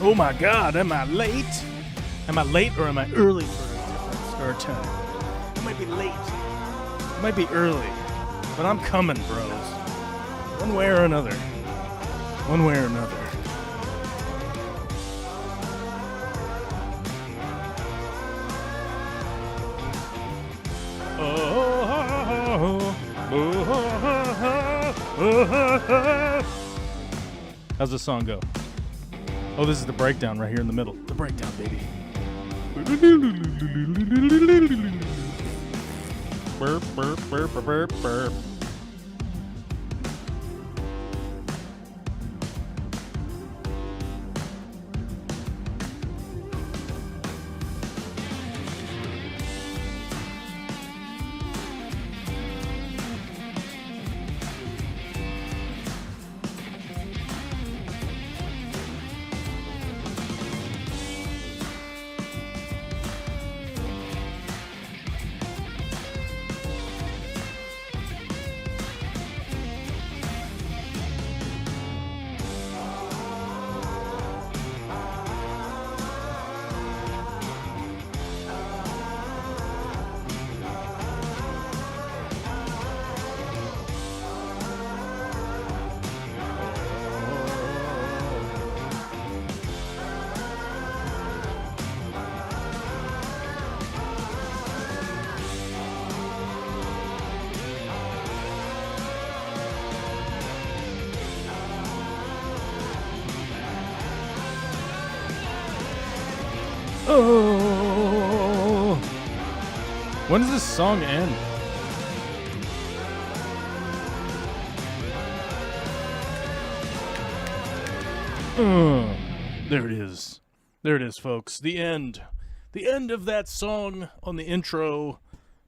Oh my God, am I late? Am I late or am I early for a different start time? I might be late. I might be early. But I'm coming, bros. One way or another. One way or another. How's the song go? Oh, this is the breakdown right here in the middle. The breakdown, baby. Burp, burp, burp, burp, burp, burp. Oh, when does this song end? There it is. There it is, folks. The end. The end of that song on the intro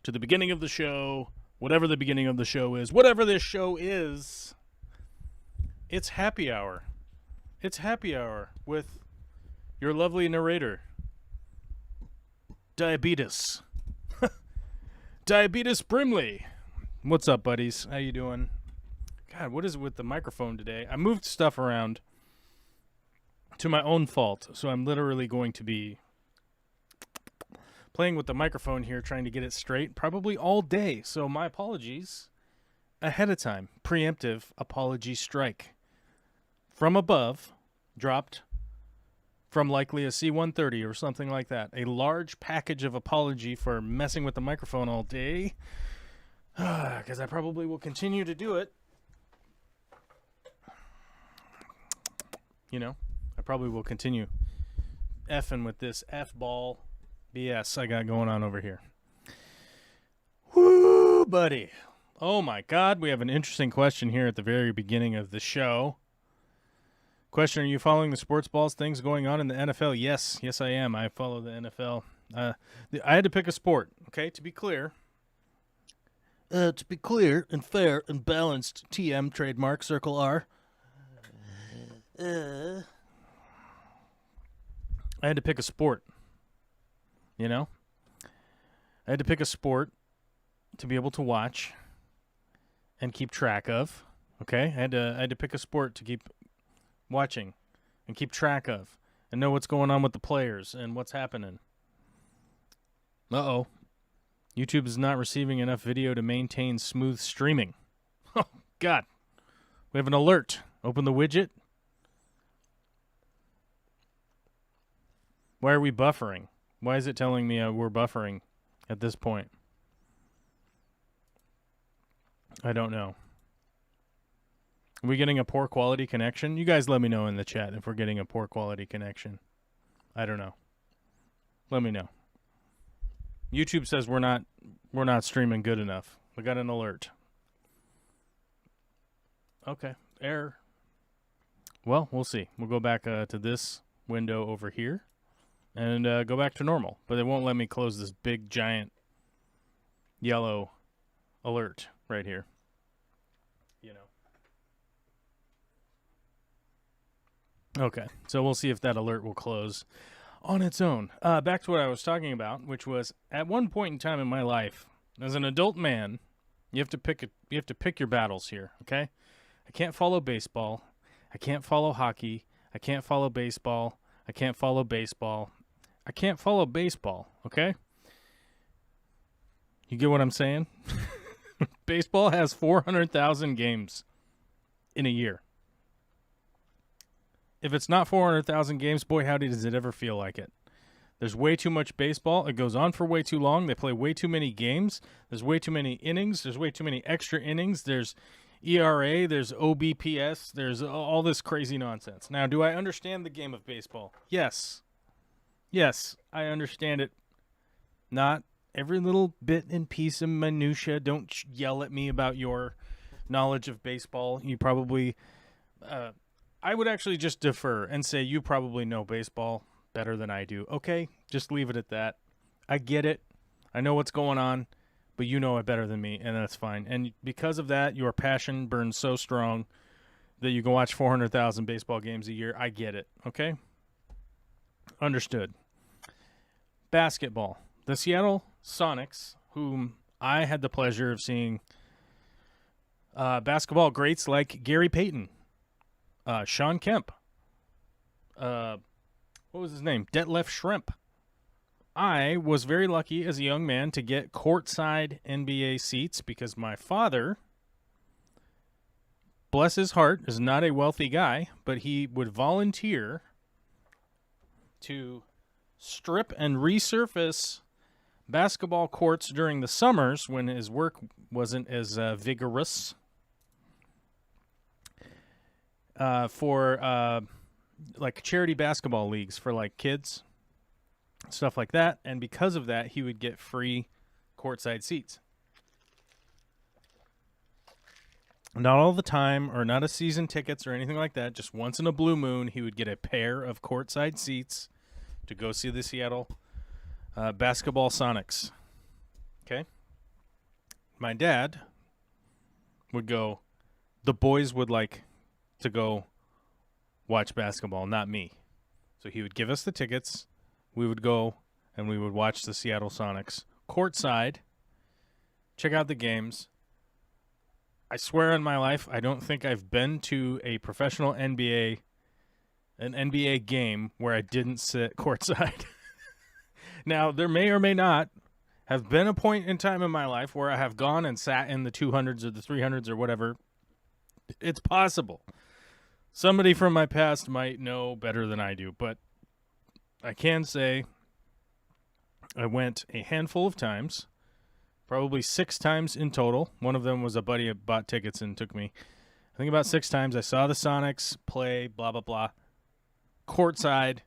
to the beginning of the show. Whatever the beginning of the show is. Whatever this show is. It's happy hour. It's happy hour with your lovely narrator. Diabetes. Diabetes Brimley. What's up, buddies? How you doing? God, what is it with the microphone today? I moved stuff around to my own fault, so I'm literally going to be playing with the microphone here, trying to get it straight, probably all day. So my apologies ahead of time. Preemptive apology strike. From above, dropped from likely a C-130 or something like that. A large package of apology for messing with the microphone all day. Because I probably will continue to do it. You know, I probably will continue effing with this F-ball BS I got going on over here. Woo, buddy. Oh my God, we have an interesting question here at the very beginning of the show. Question, are you following the sports balls things going on in the NFL? Yes, I am. I follow the NFL. I had to pick a sport, okay, to be clear. To be clear and fair and balanced, TM, trademark, circle R. I had to pick a sport, you know? I had to pick a sport to be able to watch and keep track of, okay? I had to pick a sport to keep watching and keep track of and know what's going on with the players and what's happening. Uh-oh. YouTube is not receiving enough video to maintain smooth streaming. Oh, God. We have an alert. Open the widget. Why are we buffering? Why is it telling me we're buffering at this point? I don't know. Are we getting a poor quality connection? You guys let me know in the chat if we're getting a poor quality connection. I don't know. Let me know. YouTube says we're not streaming good enough. We got an alert. Okay, error. Well, we'll see. We'll go back to this window over here and go back to normal. But it won't let me close this big giant yellow alert right here. You know. Okay, so we'll see if that alert will close on its own. Back to what I was talking about, which was at one point in time in my life, as an adult man, you have to pick your battles here. Okay, I can't follow baseball, I can't follow hockey, I can't follow baseball, I can't follow baseball. I can't follow baseball, okay? You get what I'm saying? Baseball has 400,000 games in a year. If it's not 400,000 games, boy, howdy, does it ever feel like it. There's way too much baseball. It goes on for way too long. They play way too many games. There's way too many innings. There's way too many extra innings. There's ERA. There's OBPS. There's all this crazy nonsense. Now, do I understand the game of baseball? Yes. Yes, I understand it. Not every little bit and piece of minutia. Don't yell at me about your knowledge of baseball. You probably... I would actually just defer and say you probably know baseball better than I do. Okay, just leave it at that. I get it. I know what's going on, but you know it better than me, and that's fine. And because of that, your passion burns so strong that you can watch 400,000 baseball games a year. I get it, okay? Understood. Basketball. The Seattle Sonics, whom I had the pleasure of seeing basketball greats like Gary Payton, Sean Kemp, what was his name? Detlef Schrempf. I was very lucky as a young man to get courtside NBA seats because my father, bless his heart, is not a wealthy guy, but he would volunteer to strip and resurface basketball courts during the summers when his work wasn't as vigorous for like charity basketball leagues for like kids, stuff like that. And because of that, he would get free courtside seats. Not all the time, or not a season tickets or anything like that. Just once in a blue moon, he would get a pair of courtside seats to go see the Seattle basketball Sonics. Okay? My dad would go, the boys would like to go watch basketball, not me. So he would give us the tickets. We would go and we would watch the Seattle Sonics courtside, check out the games. I swear on my life, I don't think I've been to a professional an NBA game where I didn't sit courtside. Now, there may or may not have been a point in time in my life where I have gone and sat in the 200s or the 300s or whatever. It's possible. Somebody from my past might know better than I do, but I can say I went a handful of times, probably 6 times in total. One of them was a buddy that bought tickets and took me. I think about 6 times. I saw the Sonics play, blah, blah, blah. Courtside,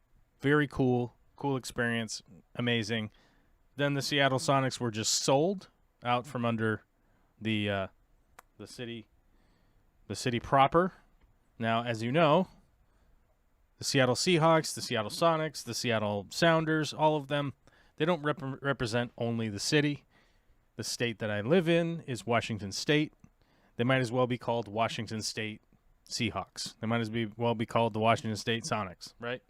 very cool experience, amazing. Then the Seattle Sonics were just sold out from under the city proper. Now, as you know, the Seattle Seahawks, the Seattle Sonics, the Seattle Sounders, all of them, they don't represent only the city. The state that I live in is Washington State. They might as well be called Washington State Seahawks. They might as well be called the Washington State Sonics, right?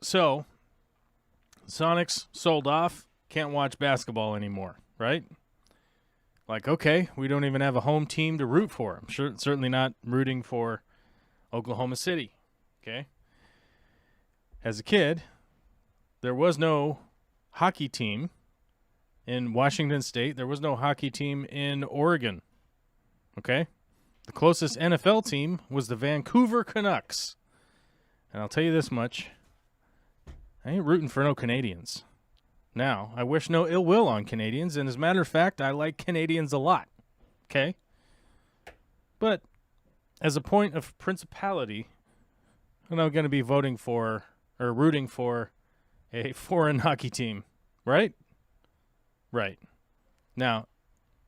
So, Sonics sold off, can't watch basketball anymore, right? Like, okay, we don't even have a home team to root for. I'm certainly not rooting for Oklahoma City, okay? As a kid, there was no hockey team in Washington State. There was no hockey team in Oregon, okay? The closest NFL team was the Vancouver Canucks. And I'll tell you this much, I ain't rooting for no Canadians. Now, I wish no ill will on Canadians, and as a matter of fact, I like Canadians a lot, okay? But as a point of principality, I'm not going to be voting for or rooting for a foreign hockey team, right? Right. Now,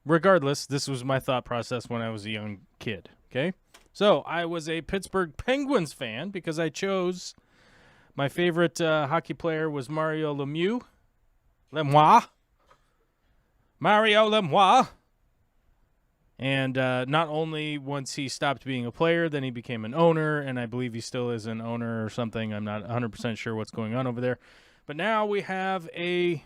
regardless, this was my thought process when I was a young kid, okay? So, I was a Pittsburgh Penguins fan because I chose my favorite hockey player was Mario Lemieux. Mario Lemieux. And not only once he stopped being a player, then he became an owner, and I believe he still is an owner or something. I'm not 100% sure what's going on over there. But now we have a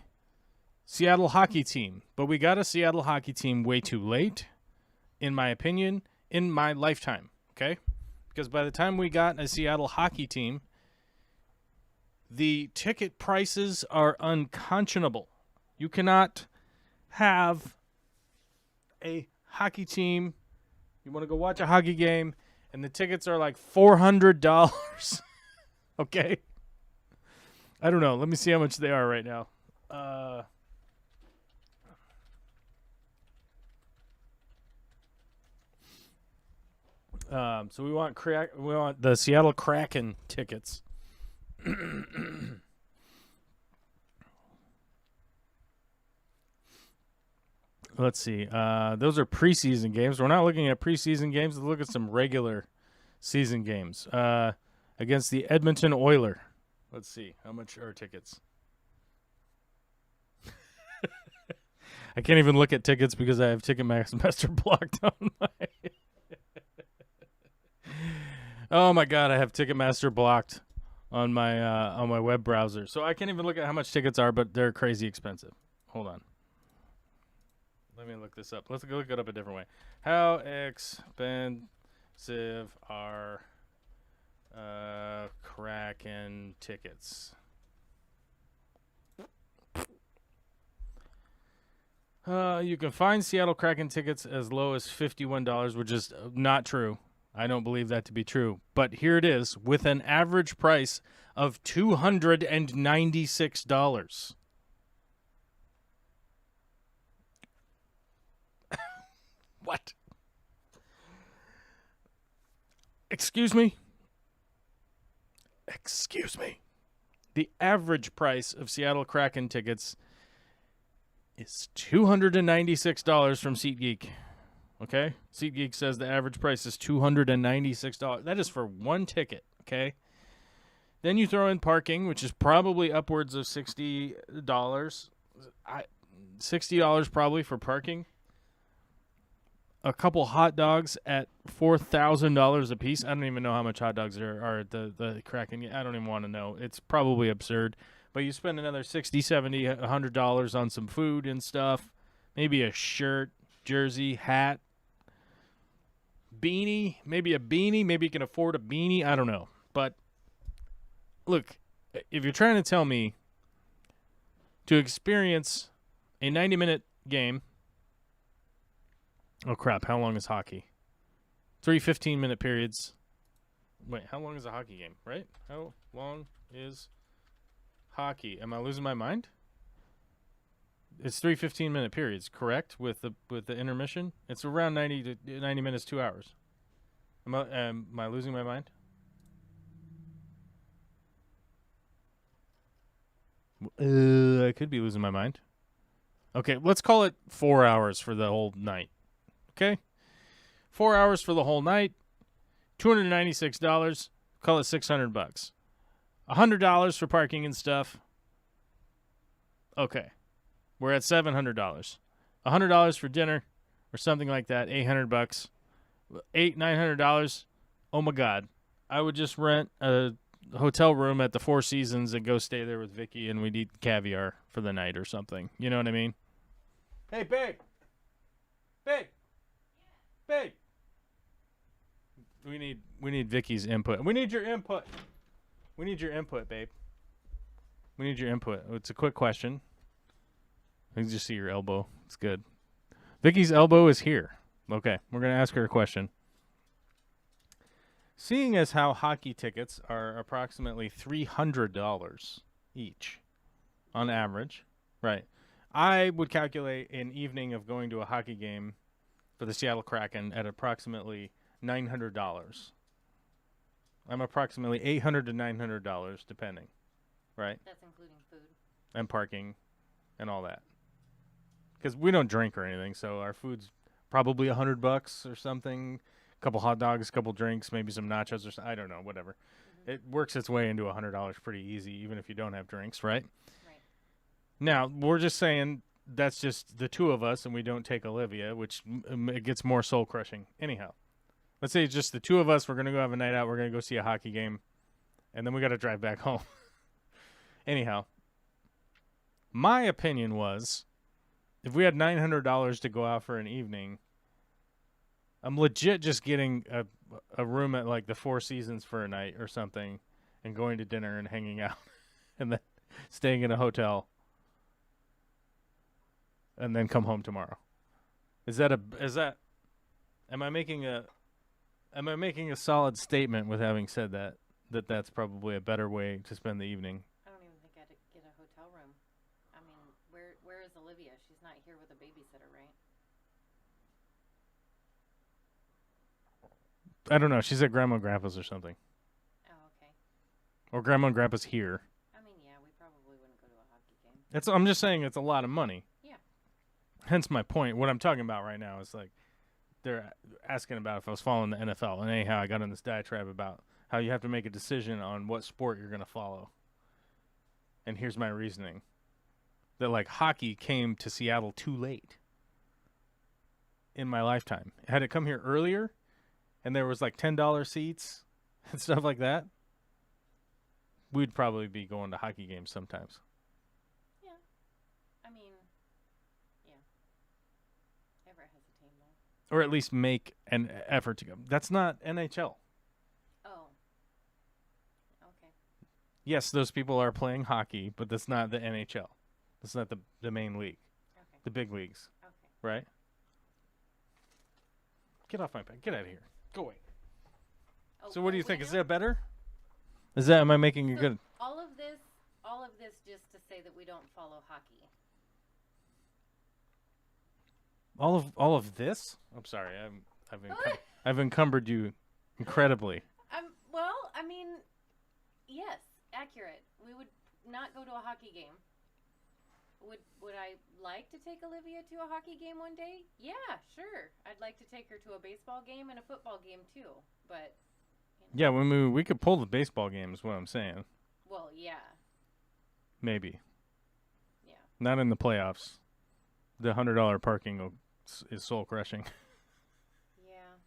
Seattle hockey team. But we got a Seattle hockey team way too late, in my opinion, in my lifetime, okay? Because by the time we got a Seattle hockey team, the ticket prices are unconscionable. You cannot have a hockey team. You want to go watch a hockey game, and the tickets are like $400. Okay? I don't know. Let me see how much they are right now. So we want the Seattle Kraken tickets. Let's see. Those are preseason games. We're not looking at preseason games. Let's look at some regular season games. Against the Edmonton Oilers. Let's see. How much are tickets? I can't even look at tickets because I have Ticketmaster blocked on my... Oh my God, I have Ticketmaster blocked on my web browser. So I can't even look at how much tickets are, but they're crazy expensive. Hold on. Let me look this up. Let's look it up a different way. How expensive are Kraken tickets? You can find Seattle Kraken tickets as low as $51, which is not true. I don't believe that to be true. But here it is, with an average price of $296. What? Excuse me? Excuse me. The average price of Seattle Kraken tickets is $296 from SeatGeek. Okay? SeatGeek says the average price is $296. That is for one ticket, okay? Then you throw in parking, which is probably upwards of $60. $60 probably for parking. A couple hot dogs at $4,000 a piece. I don't even know how much hot dogs there are at the Kraken. I don't even want to know. It's probably absurd. But you spend another $60, $70, $100 on some food and stuff. Maybe a shirt, jersey, hat, beanie. Maybe a beanie. Maybe you can afford a beanie. I don't know. But look, if you're trying to tell me to experience a 90-minute game. Oh, crap. How long is hockey? 3 15-minute periods. Wait, how long is a hockey game, right? How long is hockey? Am I losing my mind? It's 3 15-minute periods, correct? With the intermission? It's around 90 minutes, 2 hours. Am I losing my mind? I could be losing my mind. Okay, let's call it 4 hours for the whole night. Okay? 4 hours for the whole night. $296. Call it $600. $100 for parking and stuff. Okay. We're at $700. $100 for dinner or something like that. $800. $900. Oh my God. I would just rent a hotel room at the Four Seasons and go stay there with Vicky, and we'd eat caviar for the night or something. You know what I mean? Hey, babe. Babe. Babe. We need Vicky's input. We need your input. We need your input, babe. We need your input. It's a quick question. I can just see your elbow. It's good. Vicky's elbow is here. Okay, we're going to ask her a question. Seeing as how hockey tickets are approximately $300 each on average, right? I would calculate an evening of going to a hockey game for the Seattle Kraken at approximately $900. I'm approximately $800 to $900 depending, right? That's including food. And parking and all that. Because we don't drink or anything, so our food's probably $100 or something. A couple hot dogs, a couple drinks, maybe some nachos or something. I don't know, whatever. Mm-hmm. It works its way into $100 pretty easy, even if you don't have drinks, right? Right. Now, we're just saying that's just the two of us and we don't take Olivia, which it gets more soul-crushing. Anyhow, let's say it's just the two of us. We're going to go have a night out. We're going to go see a hockey game, and then we got to drive back home. Anyhow, my opinion was if we had $900 to go out for an evening I'm legit just getting a room at like the Four Seasons for a night or something, and going to dinner and hanging out, and then staying in a hotel, and then come home tomorrow. Am I making a solid statement with having said that that's probably a better way to spend the evening? I don't even think I'd get a hotel room. I mean, where is Olivia? She's not here with a babysitter, right? I don't know. She's at Grandma and Grandpa's or something. Oh, okay. Or Grandma and Grandpa's here. I mean, yeah, we probably wouldn't go to a hockey game. I'm just saying it's a lot of money. Yeah. Hence my point. What I'm talking about right now is like they're asking about if I was following the NFL. And anyhow, I got in this diatribe about how you have to make a decision on what sport you're going to follow. And here's my reasoning. That like hockey came to Seattle too late in my lifetime. Had it come here earlier and there was like $10 seats and stuff like that, we'd probably be going to hockey games sometimes. Yeah. I mean, yeah. Everett has a team, though. Or at least make an effort to go. That's not NHL. Oh. Okay. Yes, those people are playing hockey, but that's not the NHL. That's not the main league. Okay. The big leagues. Okay. Right? Get off my back. Get out of here. Go away. Oh, So what do you think? now? Is that better? Am I making it good? All of this just to say that we don't follow hockey. All of this? I'm sorry. I've encumbered you incredibly. Well, I mean, yes, accurate. We would not go to a hockey game. Would I like to take Olivia to a hockey game one day? Yeah, sure. I'd like to take her to a baseball game and a football game too. But Yeah, when we could pull the baseball game is what I'm saying. well, yeah, Maybe. yeah. Not in the playoffs. The $100 parking is soul crushing. Yeah.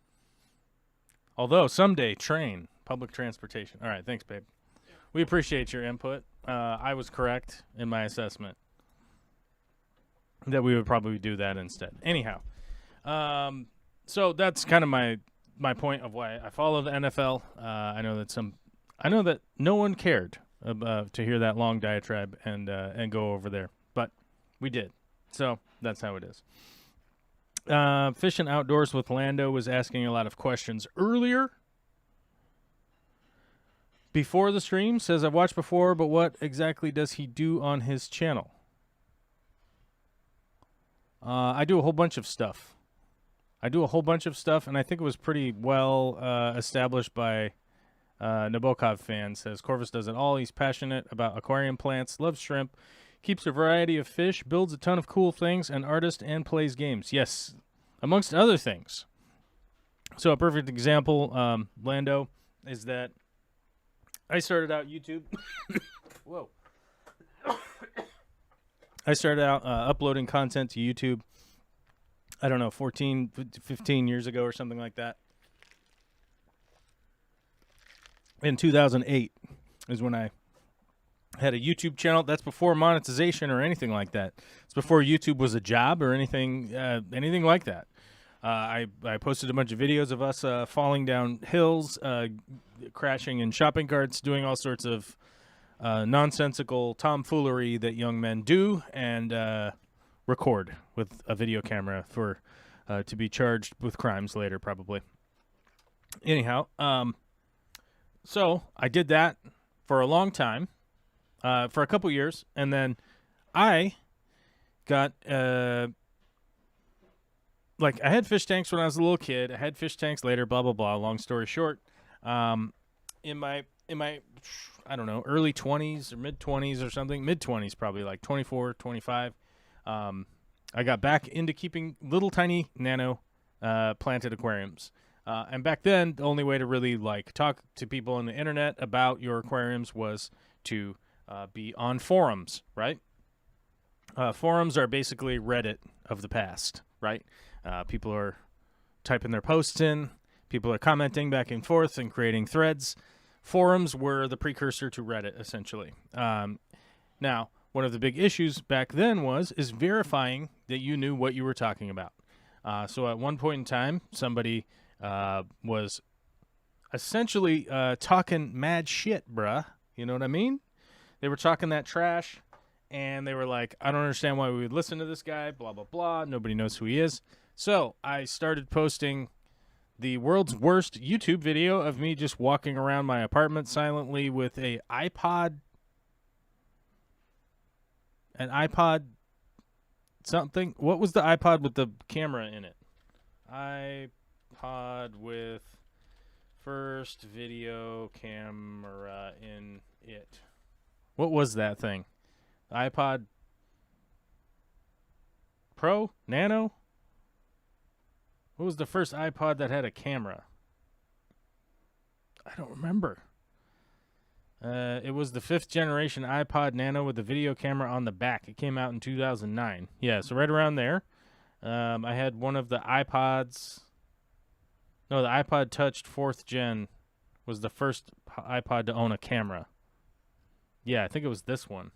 Although someday public transportation. All right, thanks, babe. We appreciate your input. I was correct in my assessment that we would probably do that instead. Anyhow, so that's kind of my point of why I follow the NFL. I know that no one cared to hear that long diatribe and go over there, but we did. So that's how it is. Fishing Outdoors with Lando was asking a lot of questions earlier. Before the stream, says I've watched before, but what exactly does he do on his channel? I do a whole bunch of stuff. And I think it was pretty well established by Nabokov fans. Says Corvus does it all. He's passionate about aquarium plants, loves shrimp, keeps a variety of fish, builds a ton of cool things, an artist, and plays games. Yes, amongst other things. So a perfect example, Lando, is that I started out YouTube. Whoa. I started out uploading content to YouTube, I don't know, 14, 15 years ago or something like that. In 2008 is when I had a YouTube channel. That's before monetization or anything like that. It's before YouTube was a job or anything like that. I posted a bunch of videos of us falling down hills, crashing in shopping carts, doing all sorts of nonsensical tomfoolery that young men do, and record with a video camera for to be charged with crimes later, probably. Anyhow, so I did that for a long time, for a couple years, and then I got I had fish tanks when I was a little kid. I had fish tanks later, blah blah blah. Long story short, in my I don't know, early 20s or mid 20s or something, mid 20s probably, like 24, 25. I got back into keeping little tiny nano planted aquariums. And back then, the only way to really talk to people on the internet about your aquariums was to be on forums, right? Forums are basically Reddit of the past, right? People are typing their posts in. People are commenting back and forth and creating threads. Forums were the precursor to Reddit, essentially. Now, one of the big issues back then is verifying that you knew what you were talking about. So at one point in time, somebody was essentially talking mad shit, bruh. You know what I mean? They were talking that trash, and they were like, I don't understand why we would listen to this guy, blah, blah, blah. Nobody knows who he is. So I started posting the world's worst YouTube video of me just walking around my apartment silently with an iPod something. What was the iPod with the camera in it? iPod with first video camera in it. What was that thing? iPod Pro? Nano? What was the first iPod that had a camera? I don't remember. It was the 5th generation iPod Nano with the video camera on the back. It came out in 2009. Yeah, so right around there. I had one of the iPods. No, the iPod Touch 4th gen was the first iPod to own a camera. Yeah, I think it was this one.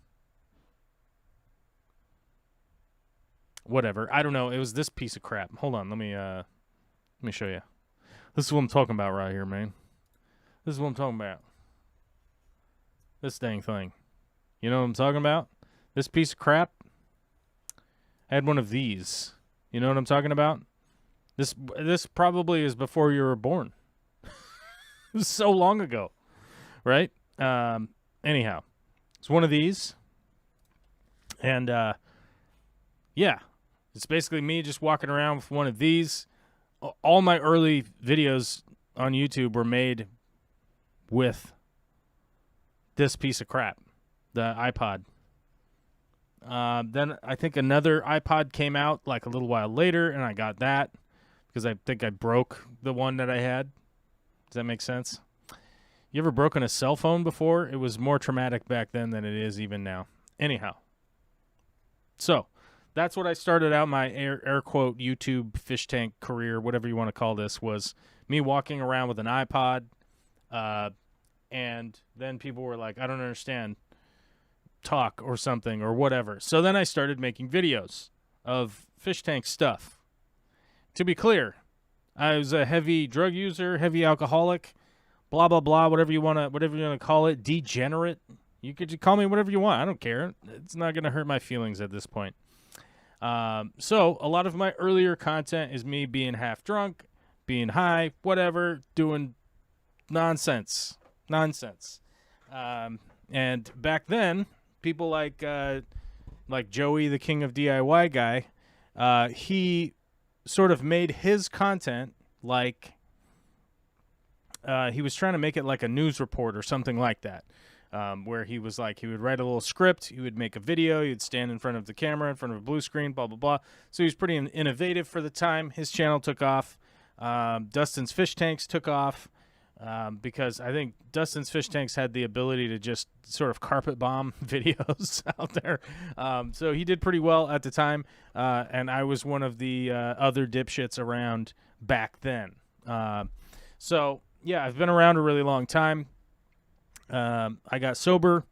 Whatever. I don't know. It was this piece of crap. Hold on. Let me show you. This is what I'm talking about right here, man. This is what I'm talking about. This dang thing. You know what I'm talking about? This piece of crap. I had one of these. You know what I'm talking about? This probably is before you were born. It was so long ago, right? Anyhow, it's one of these, and yeah, it's basically me just walking around with one of these. All my early videos on YouTube were made with this piece of crap, the iPod. Then I think another iPod came out like a little while later, and I got that because I think I broke the one that I had. Does that make sense? You ever broken a cell phone before? It was more traumatic back then than it is even now. Anyhow. So, that's what I started out my air quote YouTube fish tank career, whatever you want to call this, was me walking around with an iPod. And then people were like, I don't understand, talk or something or whatever. So then I started making videos of fish tank stuff. To be clear, I was a heavy drug user, heavy alcoholic, blah, blah, blah, whatever you want to call it, degenerate. You could call me whatever you want. I don't care. It's not going to hurt my feelings at this point. So a lot of my earlier content is me being half drunk, being high, whatever, doing nonsense. And back then, people like Joey, the King of DIY guy, he sort of made his content like he was trying to make it like a news report or something like that. Where he was like, he would write a little script, he would make a video, he would stand in front of the camera, in front of a blue screen, blah, blah, blah. So he was pretty innovative for the time. His channel took off. Dustin's Fish Tanks took off because I think Dustin's Fish Tanks had the ability to just sort of carpet bomb videos out there. So he did pretty well at the time, and I was one of the other dipshits around back then. So, yeah, I've been around a really long time. I got sober,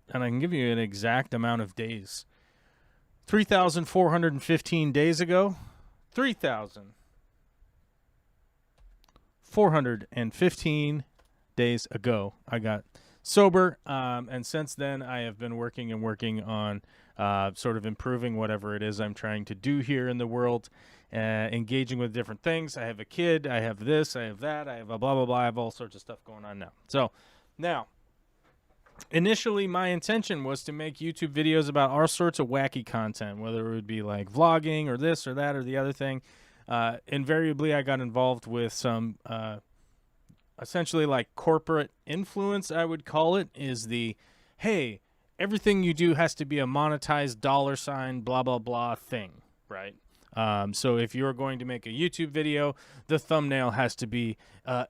and I can give you an exact amount of days. 3,415 days ago. 3,415 days ago, I got sober, and since then, I have been working on sort of improving whatever it is I'm trying to do here in the world, engaging with different things. I have a kid, I have this, I have that, I have a blah, blah, blah, I have all sorts of stuff going on now. So, now, initially my intention was to make YouTube videos about all sorts of wacky content, whether it would be like vlogging or this or that or the other thing. Invariably, I got involved with some essentially like corporate influence, I would call it, is the, hey, everything you do has to be a monetized $, blah, blah, blah thing, right? So if you're going to make a YouTube video, the thumbnail has to be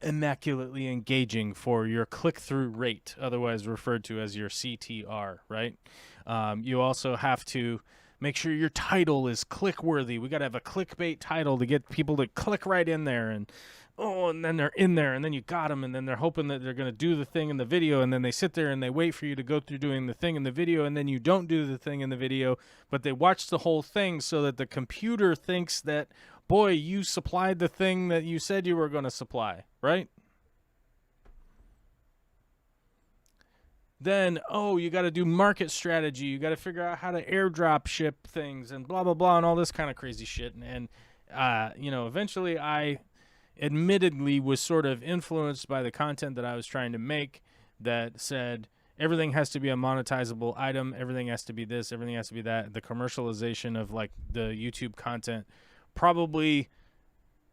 immaculately engaging for your click-through rate, otherwise referred to as your CTR, right? You also have to make sure your title is click worthy. We got to have a clickbait title to get people to click right in there. And and then they're in there, and then you got them, and then they're hoping that they're going to do the thing in the video, and then they sit there and they wait for you to go through doing the thing in the video, and then you don't do the thing in the video, but they watch the whole thing so that the computer thinks that, boy, you supplied the thing that you said you were going to supply, right? Then, you got to do market strategy. You got to figure out how to airdrop ship things and blah, blah, blah, and all this kind of crazy shit. And eventually I admittedly was sort of influenced by the content that I was trying to make that said everything has to be a monetizable item. Everything has to be this. Everything has to be that. The commercialization of like the YouTube content probably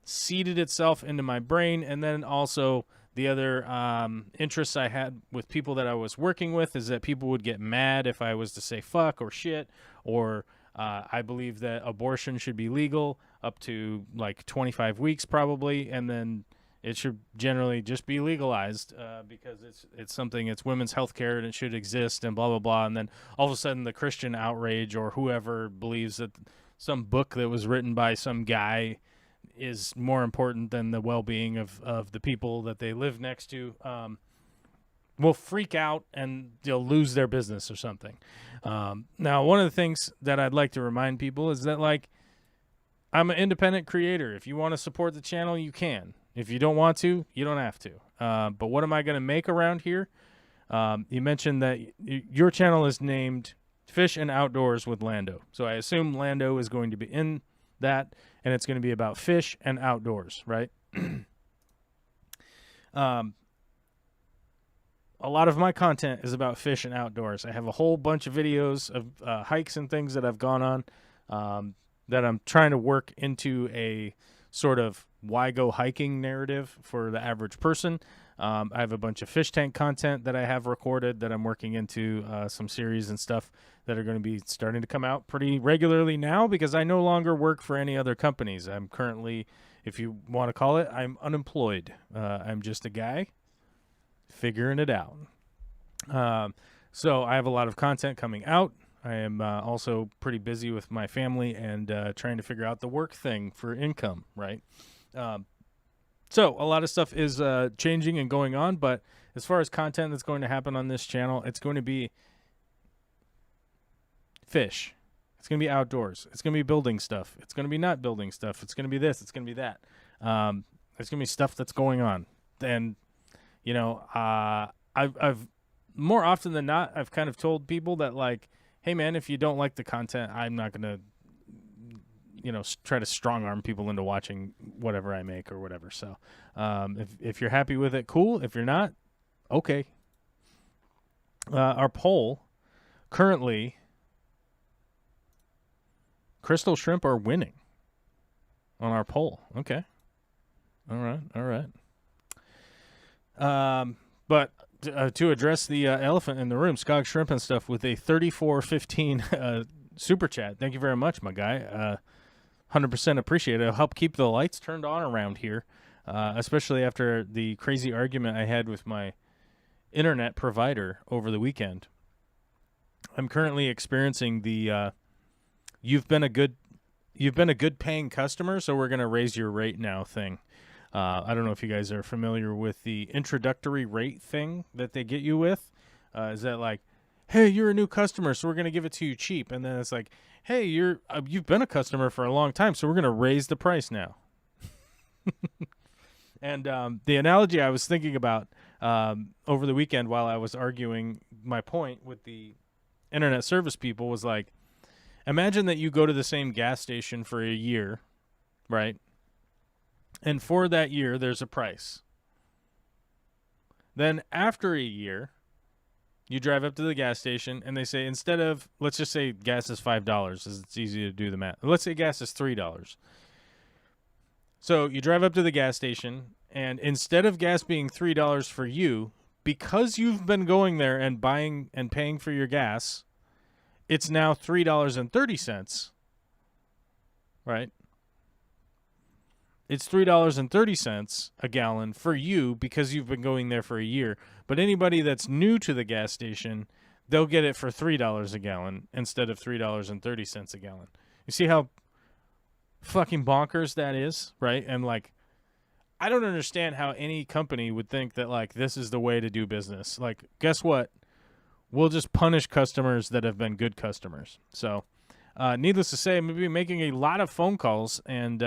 seeded itself into my brain. And then also the other interests I had with people that I was working with is that people would get mad if I was to say fuck or shit, or I believe that abortion should be legal up to like 25 weeks probably, and then it should generally just be legalized because it's something, it's women's health care and it should exist and blah, blah, blah. And then all of a sudden the Christian outrage or whoever believes that some book that was written by some guy is more important than the well-being of the people that they live next to will freak out and they'll lose their business or something. Now, one of the things that I'd like to remind people is that, like, I'm an independent creator. If you want to support the channel, you can. If you don't want to, you don't have to. But what am I going to make around here? You mentioned that your channel is named Fish and Outdoors with Lando. So I assume Lando is going to be in that, and it's going to be about fish and outdoors, right? A lot of my content is about fish and outdoors. I have a whole bunch of videos of hikes and things that I've gone on that I'm trying to work into a sort of why go hiking narrative for the average person. I have a bunch of fish tank content that I have recorded that I'm working into some series and stuff that are going to be starting to come out pretty regularly now because I no longer work for any other companies. I'm currently, if you want to call it, I'm unemployed. I'm just a guy figuring it out. So I have a lot of content coming out. I am also pretty busy with my family and trying to figure out the work thing for income, right? So a lot of stuff is changing and going on, but as far as content that's going to happen on this channel, it's going to be fish. It's going to be outdoors. It's going to be building stuff. It's going to be not building stuff. It's going to be this. It's going to be that. It's going to be stuff that's going on. And, I've more often than not, I've kind of told people that, like, hey, man, if you don't like the content, I'm not going to, try to strong arm people into watching whatever I make or whatever. So if you're happy with it, cool. If you're not, okay. Our poll currently, Crystal Shrimp are winning on our poll. Okay. All right. But to address the elephant in the room, Skog Shrimp and stuff with a 3415 super chat. Thank you very much, my guy. 100% appreciate it. It'll help keep the lights turned on around here, especially after the crazy argument I had with my internet provider over the weekend. I'm currently experiencing the you've been a good paying customer, so we're going to raise your rate now thing. I don't know if you guys are familiar with the introductory rate thing that they get you with. Is that like, hey, you're a new customer, so we're going to give it to you cheap. And then it's like, hey, you've been a customer for a long time, so we're going to raise the price now. And the analogy I was thinking about over the weekend while I was arguing my point with the internet service people was like, imagine that you go to the same gas station for a year, right? And for that year, there's a price. Then after a year, you drive up to the gas station and they say, instead of, let's just say gas is $5, as it's easy to do the math. Let's say gas is $3. So you drive up to the gas station, and instead of gas being $3 for you, because you've been going there and buying and paying for your gas, it's now $3.30, right? It's $3.30 a gallon for you because you've been going there for a year. But anybody that's new to the gas station, they'll get it for $3 a gallon instead of $3.30 a gallon. You see how fucking bonkers that is, right? And like, I don't understand how any company would think that like this is the way to do business. Like, guess what? We'll just punish customers that have been good customers. So, needless to say, I'm going to be making a lot of phone calls and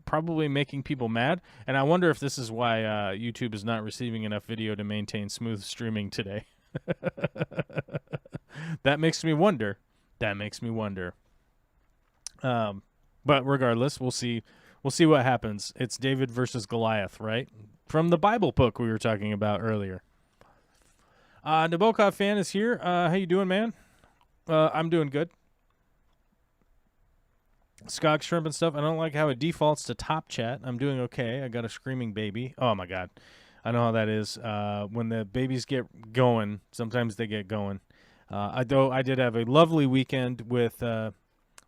probably making people mad. And I wonder if this is why YouTube is not receiving enough video to maintain smooth streaming today. That makes me wonder. But regardless, we'll see. We'll see what happens. It's David versus Goliath, right? From the Bible book we were talking about earlier. Nabokov fan is here. How you doing, man? I'm doing good. Skog shrimp and stuff. I don't like how it defaults to top chat. I'm doing okay. I got a screaming baby. Oh my god, I know how that is. When the babies get going, sometimes they get going. I did have a lovely weekend with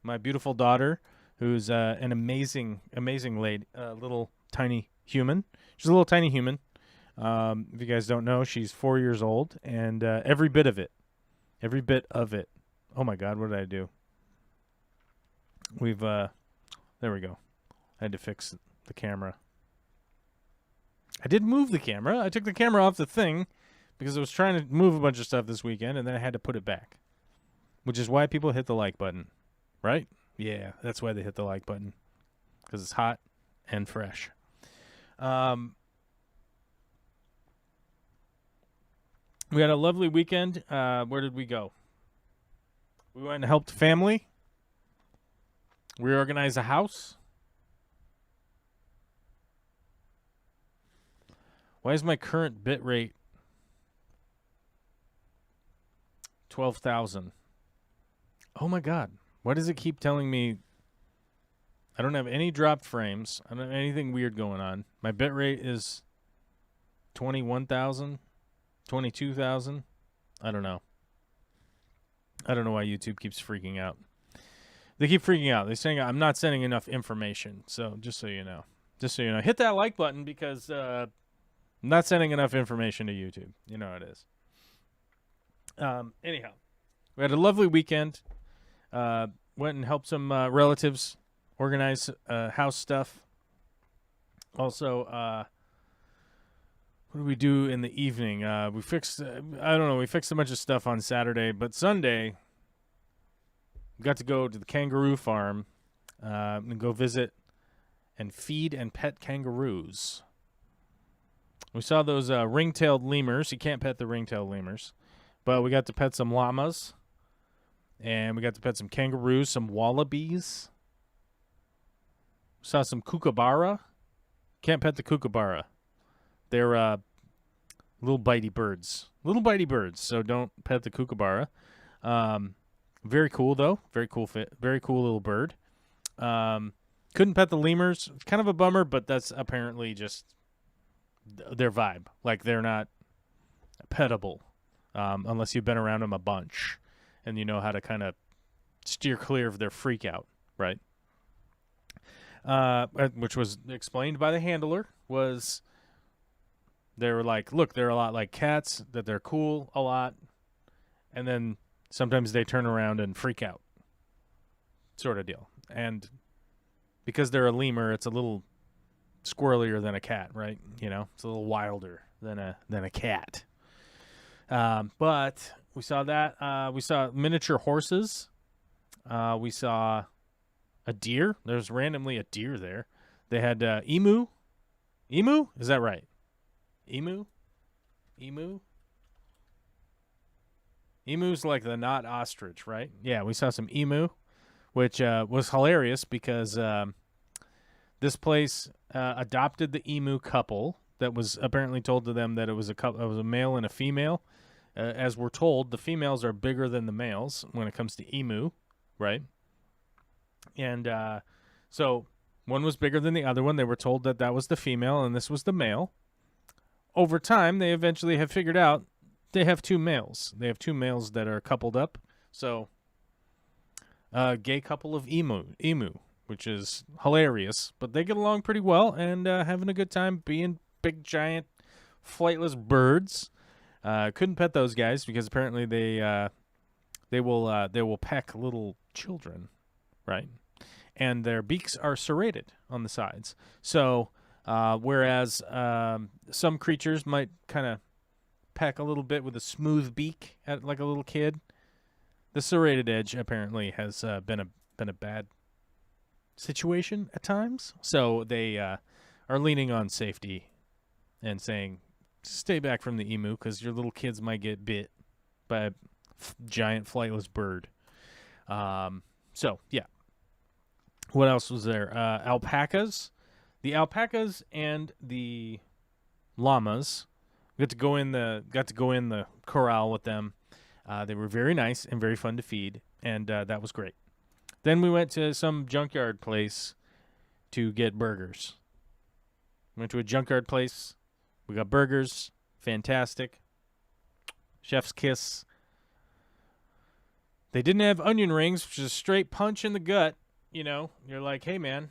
my beautiful daughter, who's an amazing lady, little tiny human. She's a little tiny human. If you guys don't know, she's 4 years old, and every bit of it. Oh my god, what did I do? There we go. I had to fix the camera. I did move the camera. I took the camera off the thing because I was trying to move a bunch of stuff this weekend, and then I had to put it back, which is why people hit the like button, right? Yeah, that's why they hit the like button, because it's hot and fresh. We had a lovely weekend. Where did we go? We went and helped family. Reorganize a house. Why is my current bit rate 12,000? Oh my god. Why does it keep telling me I don't have any dropped frames? I don't have anything weird going on. My bit rate is 21,000, 22,000. I don't know. I don't know why YouTube keeps freaking out. They keep freaking out. They're saying I'm not sending enough information. So just so you know. Hit that like button because I'm not sending enough information to YouTube. You know how it is. Anyhow, we had a lovely weekend. Went and helped some relatives organize house stuff. Also, what did we do in the evening? We fixed, we fixed a bunch of stuff on Saturday, but Sunday, we got to go to the kangaroo farm and go visit and feed and pet kangaroos. We saw those ring-tailed lemurs. You can't pet the ring-tailed lemurs, but we got to pet some llamas, and we got to pet some kangaroos, some wallabies. We saw some kookaburra. Can't pet the kookaburra. They're little bitey birds. So don't pet the kookaburra. Very cool, though. Very cool little bird. Couldn't pet the lemurs. It's kind of a bummer, but that's apparently just their vibe. Like, they're not pettable unless you've been around them a bunch and you know how to kind of steer clear of their freak out, right? Which was explained by the handler, was they were like, look, they're a lot like cats, that they're cool a lot, and then sometimes they turn around and freak out, sort of deal. And because they're a lemur, it's a little squirrelier than a cat, right? You know, it's a little wilder than a cat. But we saw that. We saw miniature horses. We saw a deer. There's randomly a deer there. They had emu. Emu? Is that right? Emu? Emu's like the not ostrich, right? Yeah, we saw some emu, which was hilarious because this place adopted the emu couple that was apparently told to them that it was a male and a female. As we're told, the females are bigger than the males when it comes to emu, right? And so one was bigger than the other one. They were told that that was the female and this was the male. Over time, they eventually have figured out they have two males. They have two males that are coupled up. So, gay couple of emu, which is hilarious. But they get along pretty well and having a good time being big, giant, flightless birds. Couldn't pet those guys because apparently they will peck little children, right? And their beaks are serrated on the sides. So whereas some creatures might kind of peck a little bit with a smooth beak at like a little kid, the serrated edge apparently has been a bad situation at times. So they are leaning on safety and saying, stay back from the emu because your little kids might get bit by a giant flightless bird. So, yeah. What else was there? Alpacas. The alpacas and the llamas got to go in the corral with them. They were very nice and very fun to feed, and that was great. Then we went to some junkyard place to get burgers. Went to a junkyard place. We got burgers. Fantastic. Chef's kiss. They didn't have onion rings, which is a straight punch in the gut. You know, you're like, hey, man.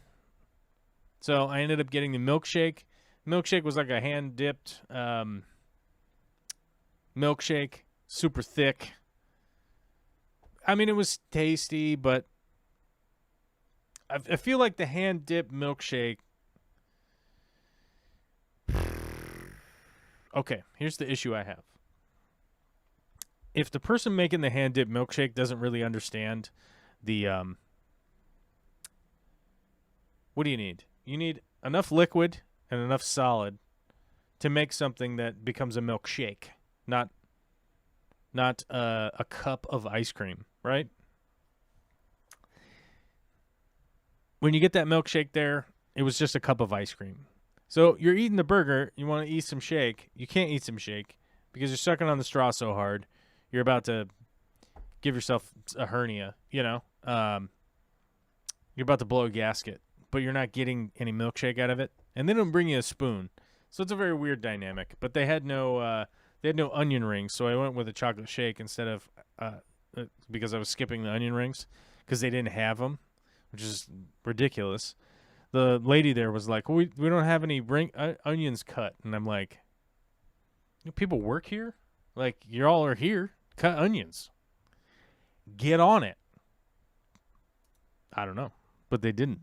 So I ended up getting the milkshake. Milkshake was like a hand-dipped milkshake, super thick. I mean, it was tasty, but I feel like the hand-dipped milkshake. Okay, here's the issue I have. If the person making the hand-dipped milkshake doesn't really understand the what do you need? You need enough liquid and enough solid to make something that becomes a milkshake, not a cup of ice cream, right? When you get that milkshake there, it was just a cup of ice cream. So you're eating the burger, you want to eat some shake. You can't eat some shake because you're sucking on the straw so hard. You're about to give yourself a hernia, you know? You're about to blow a gasket, but you're not getting any milkshake out of it. And they don't bring you a spoon. So it's a very weird dynamic. But they had no onion rings, so I went with a chocolate shake instead of because I was skipping the onion rings because they didn't have them, which is ridiculous. The lady there was like, we don't have any onions cut. And I'm like, people work here? Like, you all are here. Cut onions. Get on it. I don't know. But they didn't.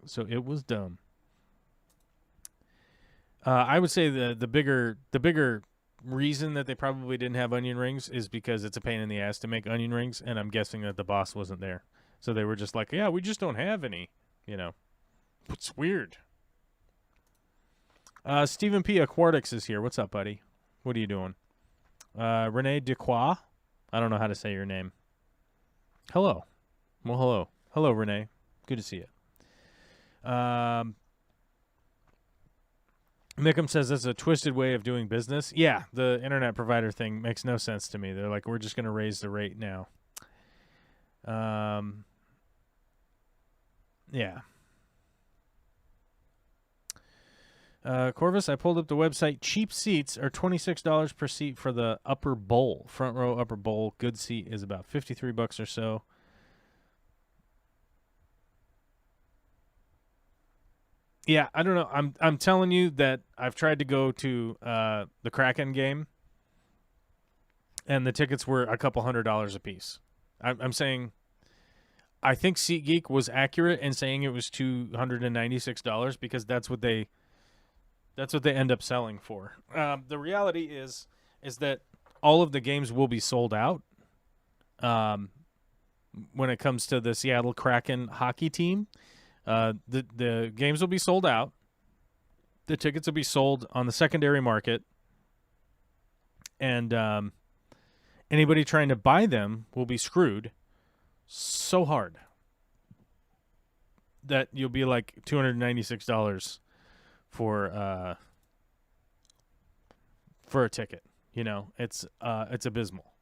So it was dumb. I would say the bigger reason that they probably didn't have onion rings is because it's a pain in the ass to make onion rings, and I'm guessing that the boss wasn't there. So they were just like, yeah, we just don't have any, you know. It's weird. Stephen P. Aquatics is here. What's up, buddy? What are you doing? Renee Dequois. I don't know how to say your name. Hello. Well, hello. Hello, Renee. Good to see you. Mickham says that's a twisted way of doing business. Yeah, the internet provider thing makes no sense to me. They're like, we're just going to raise the rate now. Yeah. Corvus, I pulled up the website. Cheap seats are $26 per seat for the upper bowl. Front row, upper bowl. Good seat is about $53 or so. Yeah, I don't know. I'm telling you that I've tried to go to the Kraken game, and the tickets were a couple $100 a piece. I'm saying, I think SeatGeek was accurate in saying it was $296 because that's what they end up selling for. The reality is that all of the games will be sold out. When it comes to the Seattle Kraken hockey team. The games will be sold out. The tickets will be sold on the secondary market. And anybody trying to buy them will be screwed so hard that you'll be like $296 for a ticket. You know, it's abysmal.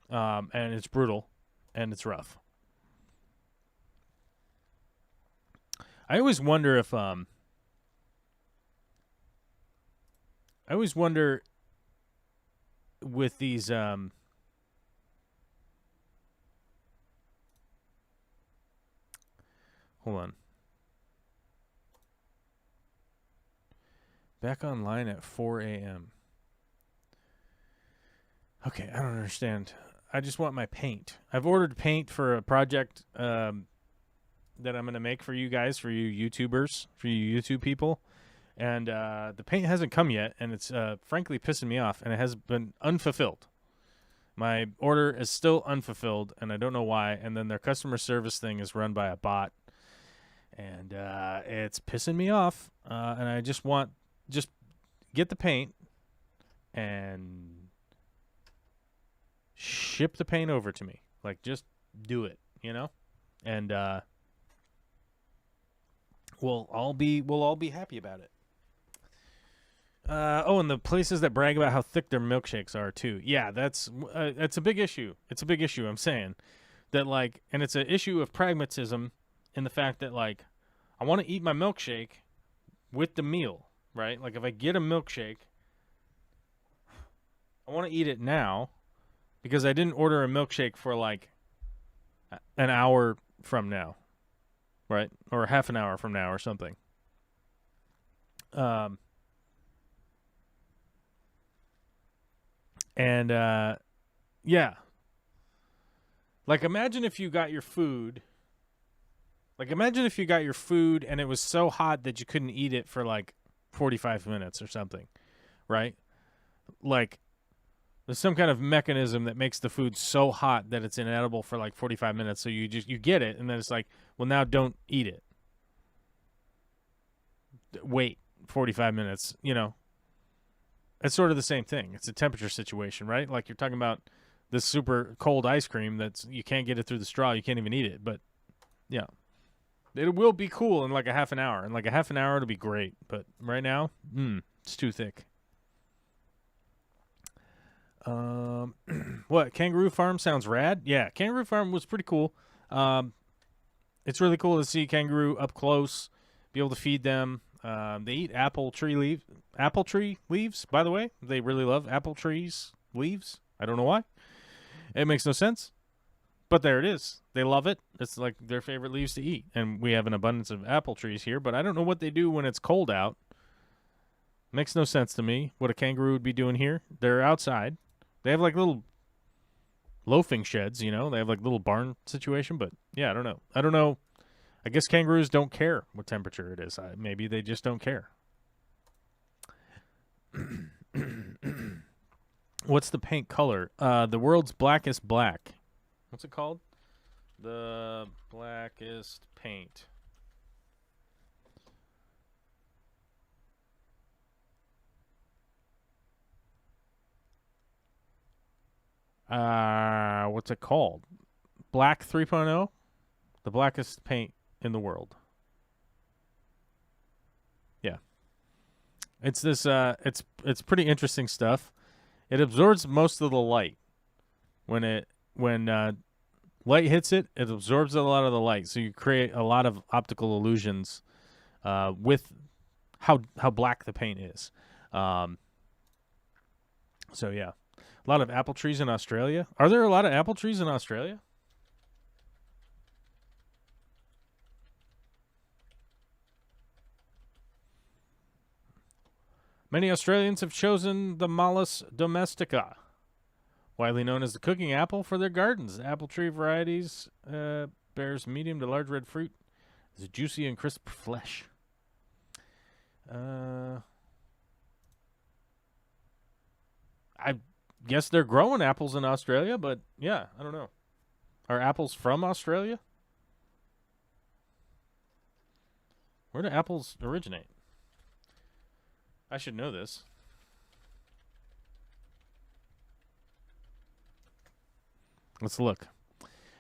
And it's brutal and it's rough. I always wonder if with these hold on. Back online at 4 a.m. Okay, I don't understand. I just want my paint. I've ordered paint for a project that I'm gonna make for you guys, for you YouTubers, for you YouTube people, and the paint hasn't come yet, and it's frankly pissing me off, and it has been unfulfilled. My order is still unfulfilled, and I don't know why. And then their customer service thing is run by a bot, and it's pissing me off. And I just get the paint and ship the paint over to me. Like, just do it, and we'll all be happy about it. And the places that brag about how thick their milkshakes are too. Yeah, that's a big issue. It's a big issue. I'm saying that, like, and it's an issue of pragmatism in the fact that, like, I want to eat my milkshake with the meal, right? Like, if I get a milkshake, I want to eat it now because I didn't order a milkshake for like an hour from now, right? Or half an hour from now or something. And, yeah. Like, imagine if you got your food. Like, imagine if you got your food and it was so hot that you couldn't eat it for, like, 45 minutes or something, right? Like, there's some kind of mechanism that makes the food so hot that it's inedible for, like, 45 minutes. So you get it, and then it's like, well, now don't eat it. Wait 45 minutes, It's sort of the same thing. It's a temperature situation, right? Like, you're talking about this super cold ice cream that's you can't get it through the straw. You can't even eat it. But, yeah. It will be cool in like a half an hour. In like a half an hour, it'll be great. But right now, it's too thick. What? Kangaroo Farm sounds rad? Yeah, Kangaroo Farm was pretty cool. It's really cool to see kangaroo up close, be able to feed them. They eat apple tree leaves, by the way. They really love apple trees leaves. I don't know why. It makes no sense. But there it is. They love it. It's like their favorite leaves to eat. And we have an abundance of apple trees here, but I don't know what they do when it's cold out. Makes no sense to me what a kangaroo would be doing here. They're outside. They have like little loafing sheds, They have like little barn situation, but yeah, I don't know. I guess kangaroos don't care what temperature it is. Maybe they just don't care. What's the paint color? The world's blackest black. What's it called? The blackest paint. What's it called? Black 3.0? The blackest paint in the world. Yeah. It's this it's pretty interesting stuff. It absorbs most of the light. When light hits it, it absorbs a lot of the light. So you create a lot of optical illusions with how black the paint is. So yeah. A lot of apple trees in Australia. Are there a lot of apple trees in Australia? Many Australians have chosen the Malus domestica, widely known as the cooking apple, for their gardens. The apple tree varieties bears medium to large red fruit. It's juicy and crisp flesh. I guess they're growing apples in Australia, but yeah, I don't know. Are apples from Australia? Where do apples originate? I should know this. Let's look.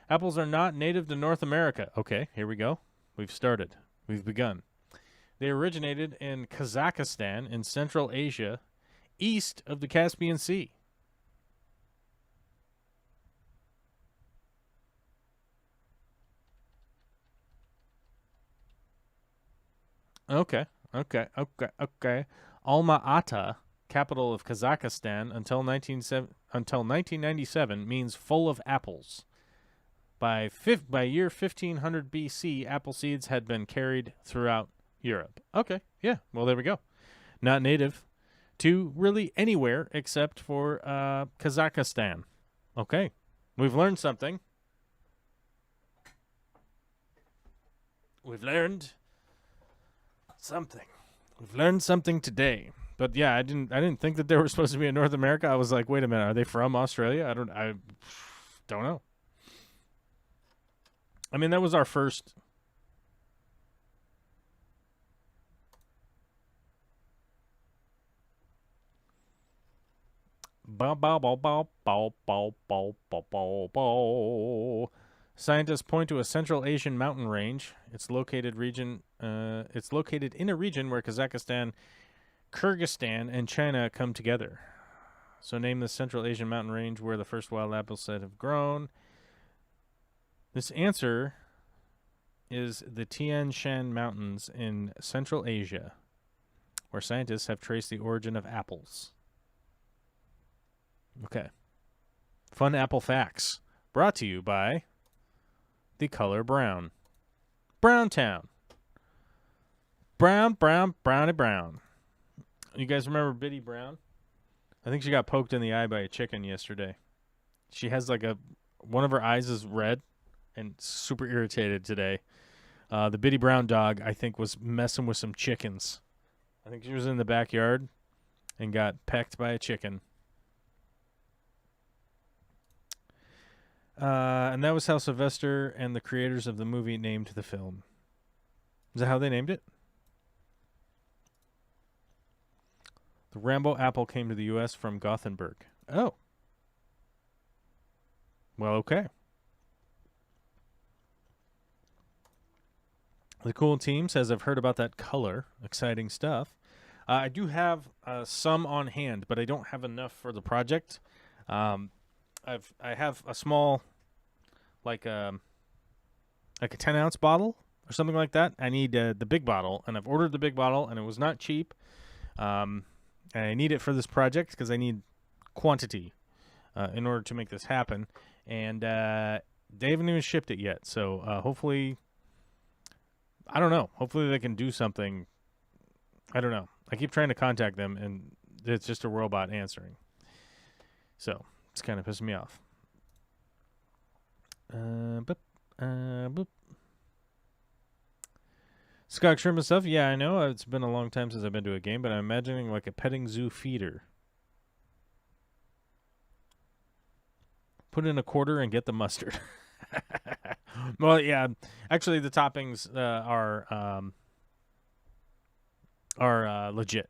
Apples are not native to North America. Okay, here we go. We've started. We've begun. They originated in Kazakhstan in Central Asia, east of the Caspian Sea. Okay. Alma-Ata, capital of Kazakhstan, until 1997 means full of apples. By year 1500 BC, apple seeds had been carried throughout Europe. Okay, yeah, well, there we go. Not native to really anywhere except for Kazakhstan. Okay, we've learned something. We've learned something. We've learned something today. But yeah, I didn't think that they were supposed to be in North America. I was like, wait a minute, are they from Australia? I don't know. I mean, that was our first. Bow, bow, bow, bow, bow, bow, bow, bow, bow, bow. Scientists point to a Central Asian mountain range. It's located in a region where Kazakhstan, Kyrgyzstan, and China come together. So name the Central Asian mountain range where the first wild apples said have grown. This answer is the Tian Shan Mountains in Central Asia, where scientists have traced the origin of apples. Okay. Fun apple facts. Brought to you by the color brown. Brown Town. Brown, brown, brownie brown. You guys remember Biddy Brown? I think she got poked in the eye by a chicken yesterday. She has like one of her eyes is red and super irritated today. The Biddy Brown dog, I think, was messing with some chickens. I think she was in the backyard and got pecked by a chicken. And that was how Sylvester and the creators of the movie named the film. Is that how they named it? The Rambo apple came to the U.S. from Gothenburg. Oh. Well, okay. The cool team says, I've heard about that color. Exciting stuff. I do have some on hand, but I don't have enough for the project. I have a small, like a 10-ounce bottle or something like that. I need the big bottle, and I've ordered the big bottle, and it was not cheap. And I need it for this project because I need quantity in order to make this happen. And they haven't even shipped it yet, so hopefully, I don't know. Hopefully they can do something. I don't know. I keep trying to contact them, and it's just a robot answering. So it's kind of pissing me off. Boop. Scott Shrimp and stuff. Yeah, I know. It's been a long time since I've been to a game, but I'm imagining like a petting zoo feeder. Put in a quarter and get the mustard. Well, yeah. Actually, the toppings are legit.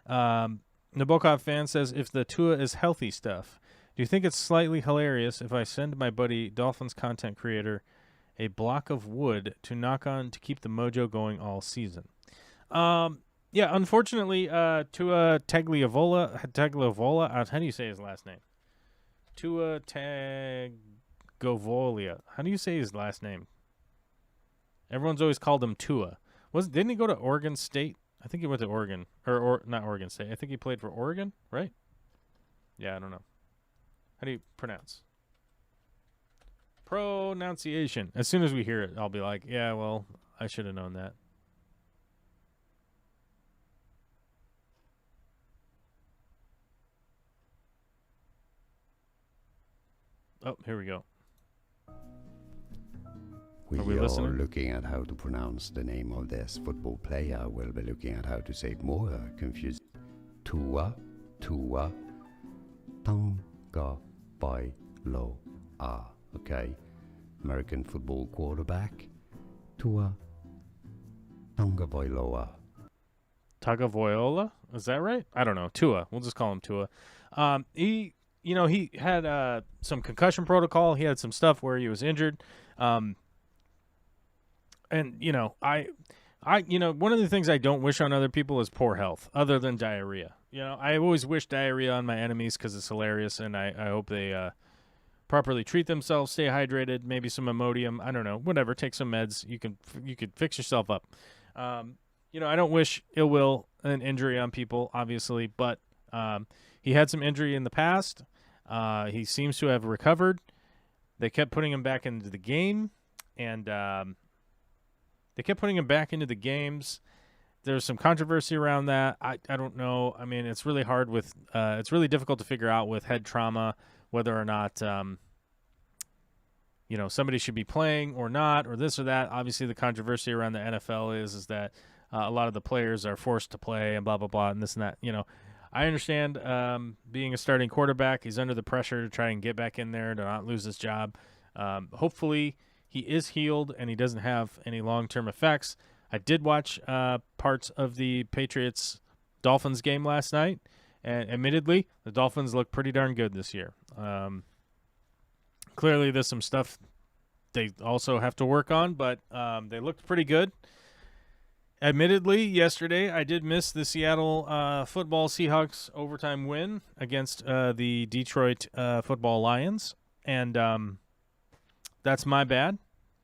Nabokov fan says, if the Tua is healthy stuff, do you think it's slightly hilarious if I send my buddy Dolphins content creator a block of wood to knock on to keep the mojo going all season? Yeah, unfortunately, Tua Tagliavola, how do you say his last name? Tua Tagovailoa. How do you say his last name? Everyone's always called him Tua. Didn't he go to Oregon State? I think he went to Oregon. Or not Oregon State. I think he played for Oregon, right? Yeah, I don't know. How do you pronounce? Pronunciation. As soon as we hear it, I'll be like, yeah, well, I should have known that. Oh, here we go. We Are we are listening? looking at how to pronounce the name of this football player. We'll be looking at how to say it more confusing. Tua Tagovailoa. Okay, American football quarterback. Tua Tagovailoa. Tagovailoa? Is that right? I don't know. Tua. We'll just call him Tua. He had some concussion protocol. He had some stuff where he was injured. And I one of the things I don't wish on other people is poor health, other than diarrhea. I always wish diarrhea on my enemies because it's hilarious, and I hope they properly treat themselves, stay hydrated, maybe some Imodium. I don't know, whatever. Take some meds. You could fix yourself up. I don't wish ill will and injury on people, obviously, but he had some injury in the past. He seems to have recovered. They kept putting him back into the game, and they kept putting him back into the games, there's some controversy around that. I don't know. I mean, it's really hard with it's really difficult to figure out with head trauma whether or not somebody should be playing or not, or this or that. Obviously, the controversy around the NFL is that a lot of the players are forced to play and blah blah blah and this and that. I understand being a starting quarterback, he's under the pressure to try and get back in there to not lose his job. Hopefully, he is healed and he doesn't have any long-term effects. I did watch parts of the Patriots-Dolphins game last night, and admittedly, the Dolphins look pretty darn good this year. Clearly, there's some stuff they also have to work on, but they looked pretty good. Admittedly, yesterday I did miss the Seattle football Seahawks overtime win against the Detroit football Lions, and that's my bad.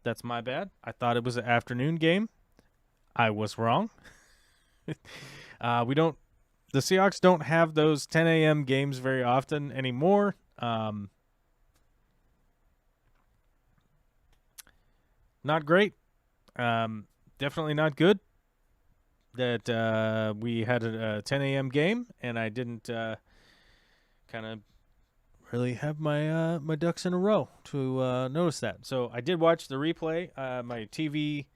That's my bad. I thought it was an afternoon game. I was wrong. The Seahawks don't have those 10 a.m. games very often anymore. Not great. Definitely not good that we had a 10 a.m. game, and I didn't kind of really have my my ducks in a row to notice that. So I did watch the replay. My TV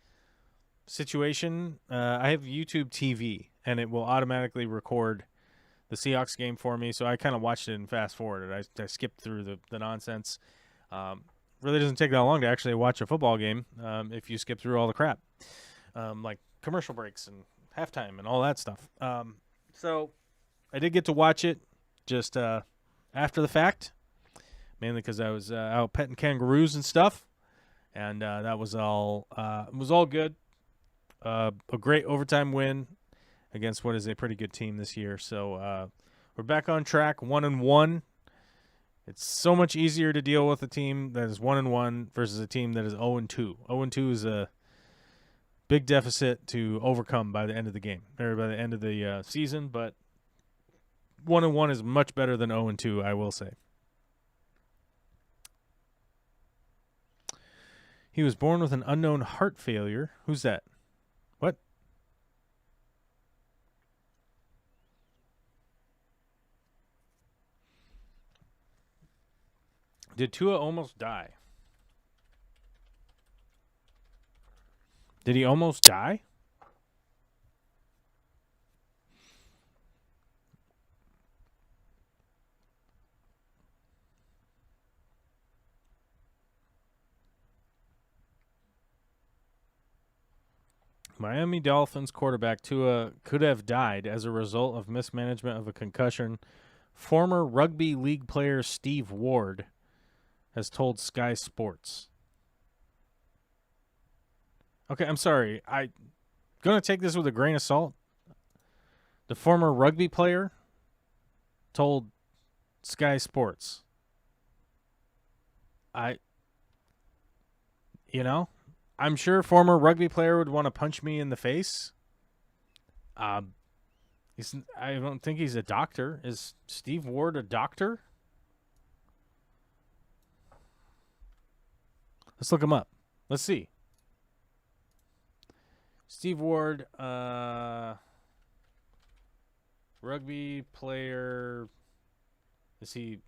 situation, I have YouTube TV, and it will automatically record the Seahawks game for me, so I kind of watched it and fast-forwarded. I skipped through the nonsense. Really doesn't take that long to actually watch a football game if you skip through all the crap, like commercial breaks and halftime and all that stuff. So I did get to watch it just after the fact, mainly because I was out petting kangaroos and stuff, and that was all good. A great overtime win against what is a pretty good team this year. So we're back on track, 1-1. It's so much easier to deal with a team that is 1-1 versus a team that is 0-2. 0-2 is a big deficit to overcome by the end of the game, or by the end of the season, but 1-1 is much better than 0-2, I will say. He was born with an unknown heart failure. Who's that? What? Did Tua almost die? Did he almost die? Miami Dolphins quarterback Tua could have died as a result of mismanagement of a concussion. Former rugby league player Steve Ward has told Sky Sports. Okay, I'm sorry. I'm going to take this with a grain of salt. The former rugby player told Sky Sports. I'm sure a former rugby player would want to punch me in the face. I don't think he's a doctor. Is Steve Ward a doctor? Let's look him up. Let's see. Steve Ward, rugby player. Is he?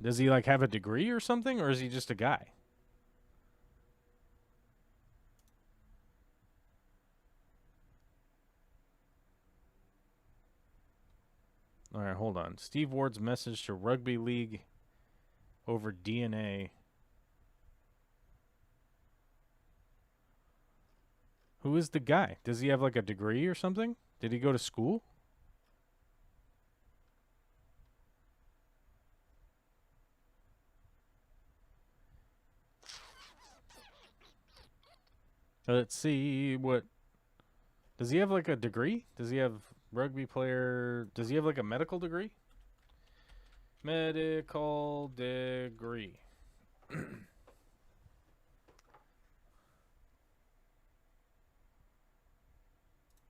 Does he have a degree or something, or is he just a guy? All right, hold on. Steve Ward's message to rugby league over DNA. Who is the guy? Does he have a degree or something? Did he go to school? Let's see what. Does he have a degree? Does he have rugby player? Does he have a medical degree? Medical degree.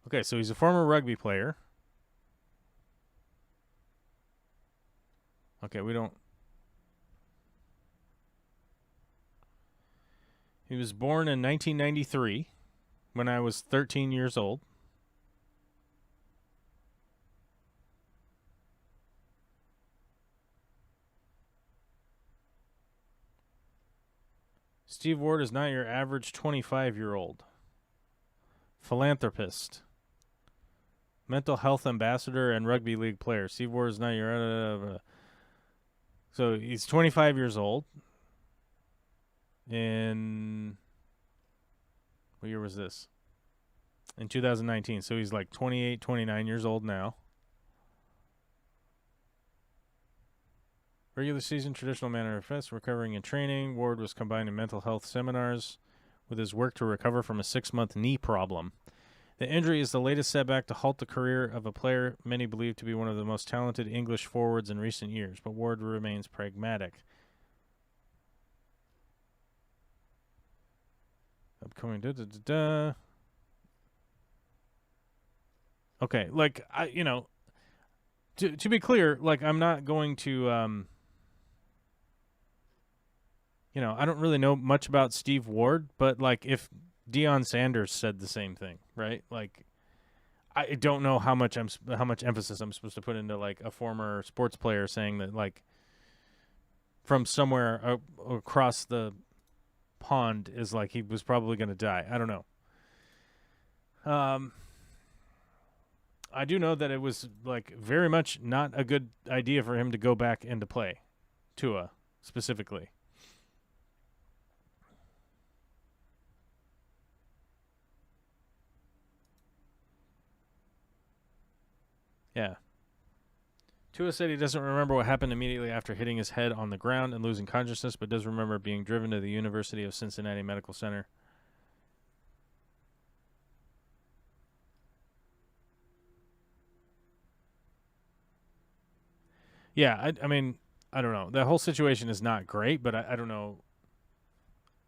Okay, so he's a former rugby player. Okay, we don't. He was born in 1993 when I was 13 years old. Steve Ward is not your average 25-year-old. Philanthropist. Mental health ambassador and rugby league player. Steve Ward is not your... So he's 25 years old. In... What year was this? In 2019. So he's like 28, 29 years old now. Regular season, traditional manner of fest, recovering and training. Ward was combining mental health seminars with his work to recover from a 6-month knee problem. The injury is the latest setback to halt the career of a player many believe to be one of the most talented English forwards in recent years, but Ward remains pragmatic. Upcoming Okay, like to be clear, like I'm not going to I don't really know much about Steve Ward, but like if Deion Sanders said the same thing, right? Like I don't know how much emphasis I'm supposed to put into like a former sports player saying that like from somewhere across the pond is like he was probably going to die. I don't know. I do know that it was like very much not a good idea for him to go back into play, Tua specifically. Yeah. Tua said he doesn't remember what happened immediately after hitting his head on the ground and losing consciousness, but does remember being driven to the University of Cincinnati Medical Center. Yeah, I mean, I don't know. The whole situation is not great, but I don't know.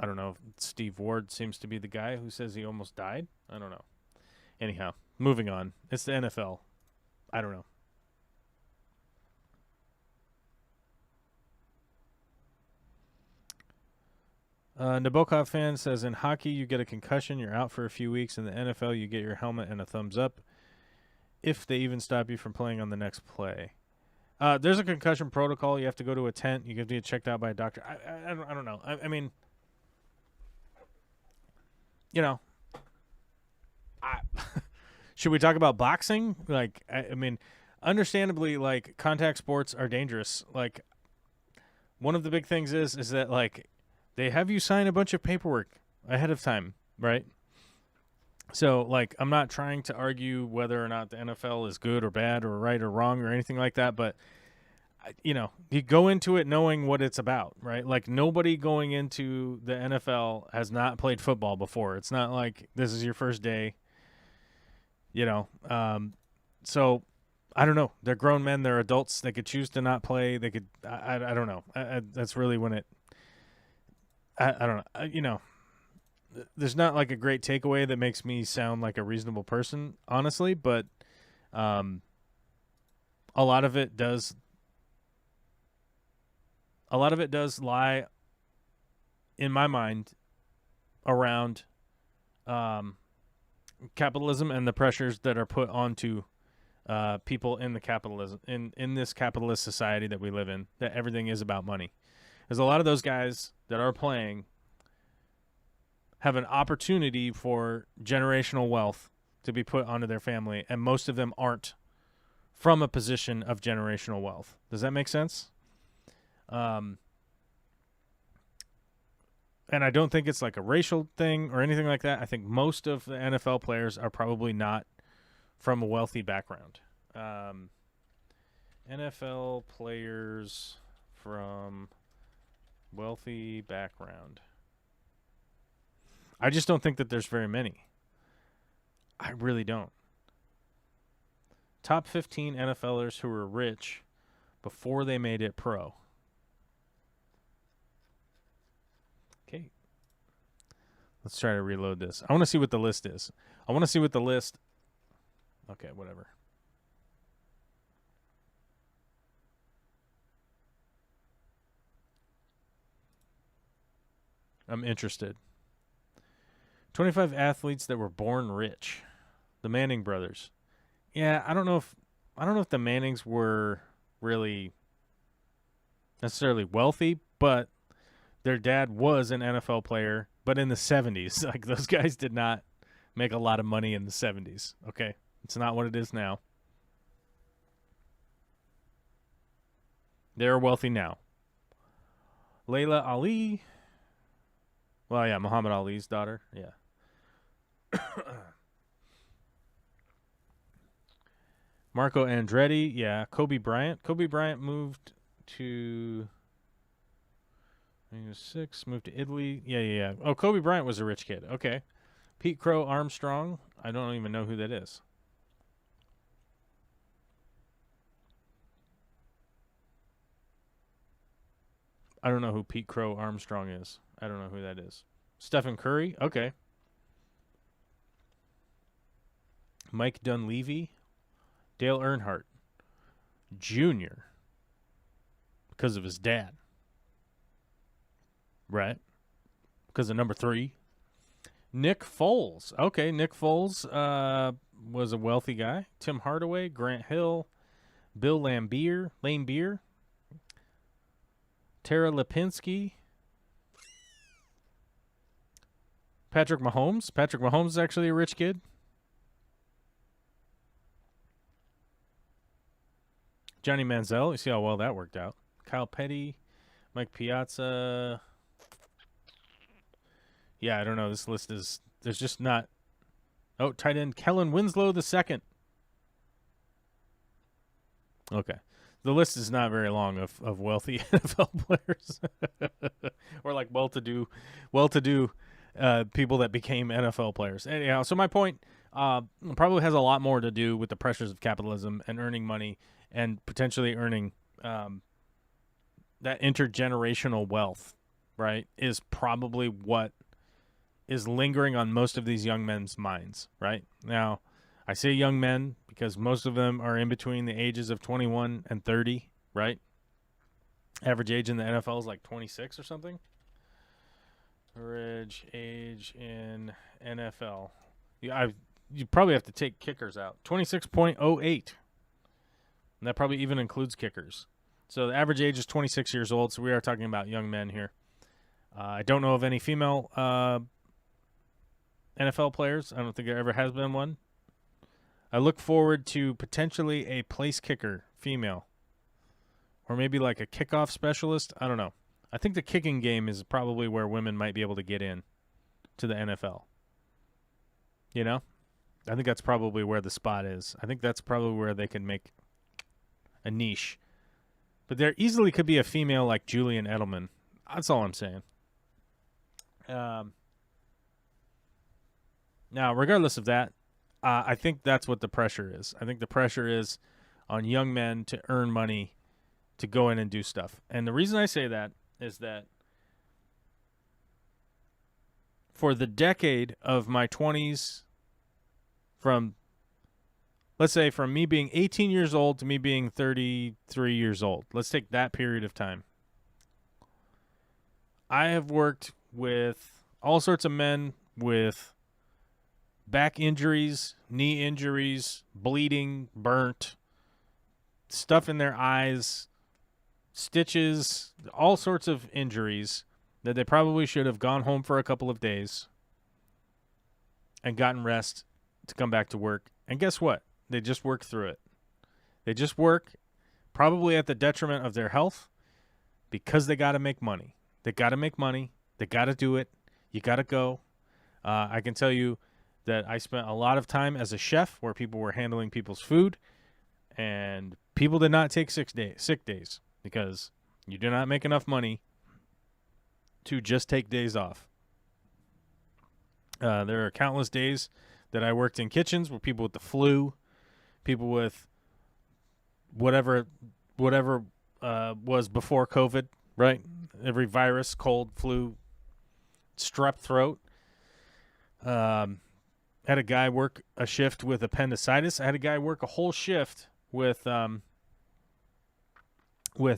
I don't know if Steve Ward seems to be the guy who says he almost died. I don't know. Anyhow, moving on. It's the NFL. I don't know. Nabokov fan says, in hockey, you get a concussion, you're out for a few weeks. In the NFL, you get your helmet and a thumbs up if they even stop you from playing on the next play. There's a concussion protocol. You have to go to a tent. You have to get checked out by a doctor. I don't know. I mean, should we talk about boxing? Like, I mean, understandably, like, contact sports are dangerous. Like, one of the big things is that, like, they have you sign a bunch of paperwork ahead of time, right? So, like, I'm not trying to argue whether or not the NFL is good or bad or right or wrong or anything like that, but, you go into it knowing what it's about, right? Like, nobody going into the NFL has not played football before. It's not like this is your first day, So, I don't know. They're grown men. They're adults. They could choose to not play. They could, I don't know. That's really when it, I don't know. There's not like a great takeaway that makes me sound like a reasonable person, honestly, but a lot of it does lie in my mind around capitalism and the pressures that are put onto people in the capitalism in this capitalist society that we live in, that everything is about money. There's a lot of those guys that are playing have an opportunity for generational wealth to be put onto their family, and most of them aren't from a position of generational wealth. Does that make sense? And I don't think it's like a racial thing or anything like that. I think most of the NFL players are probably not from a wealthy background. NFL players from wealthy background. I just don't think that there's very many. I really don't. Top 15 NFLers who were rich before they made it pro. Okay. Let's try to reload this. I want to see what the list is. Okay, whatever. I'm interested. 25 athletes that were born rich. The Manning brothers. Yeah, I don't know if the Mannings were really necessarily wealthy, but their dad was an NFL player, but in the 70s. Like, those guys did not make a lot of money in the 70s, okay? It's not what it is now. They're wealthy now. Layla Ali. Well, yeah, Muhammad Ali's daughter. Yeah. Marco Andretti. Yeah. Kobe Bryant. Kobe Bryant moved to... He was 6. Moved to Italy. Yeah. Oh, Kobe Bryant was a rich kid. Okay. Pete Crow Armstrong. I don't even know who that is. I don't know who Pete Crow Armstrong is. I don't know who that is. Stephen Curry. Okay. Mike Dunleavy. Dale Earnhardt Jr. Because of his dad. Right. Because of number 3. Nick Foles. Okay, Nick Foles was a wealthy guy. Tim Hardaway, Grant Hill, Bill Laimbeer, Tara Lipinski, Patrick Mahomes. Patrick Mahomes is actually a rich kid. Johnny Manziel. You see how well that worked out. Kyle Petty, Mike Piazza. Yeah, I don't know. This list is... There's just not... Oh, tight end Kellen Winslow II. Okay. The list is not very long of wealthy NFL players. Or like well-to-do people that became NFL players. Anyhow, so my point probably has a lot more to do with the pressures of capitalism and earning money and potentially earning that intergenerational wealth, right, is probably what is lingering on most of these young men's minds, right? Now, I say young men because most of them are in between the ages of 21 and 30, right? Average age in the NFL is like 26 or something. Average age in NFL. You probably have to take kickers out. 26.08. And that probably even includes kickers. So the average age is 26 years old, so we are talking about young men here. I don't know of any female NFL players. I don't think there ever has been one. I look forward to potentially a place kicker, female. Or maybe like a kickoff specialist. I don't know. I think the kicking game is probably where women might be able to get in to the NFL. You know? I think that's probably where the spot is. I think that's probably where they can make a niche. But there easily could be a female like Julian Edelman. That's all I'm saying. Now, regardless of that, I think that's what the pressure is. I think the pressure is on young men to earn money to go in and do stuff. And the reason I say that is that for the decade of my 20s, let's say from me being 18 years old to me being 33 years old, let's take that period of time. I have worked with all sorts of men with back injuries, knee injuries, bleeding, burnt, stuff in their eyes, stitches, all sorts of injuries that they probably should have gone home for a couple of days and gotten rest to come back to work. And guess what? They just work through it. They just work probably at the detriment of their health because they got to make money. They got to make money. They got to do it. You got to go. I can tell you that I spent a lot of time as a chef where people were handling people's food, and people did not take sick days because you do not make enough money to just take days off. There are countless days that I worked in kitchens where people with the flu, people with whatever was before COVID, right? Every virus, cold, flu, strep throat. Had a guy work a shift with appendicitis. I had a guy work a whole shift with what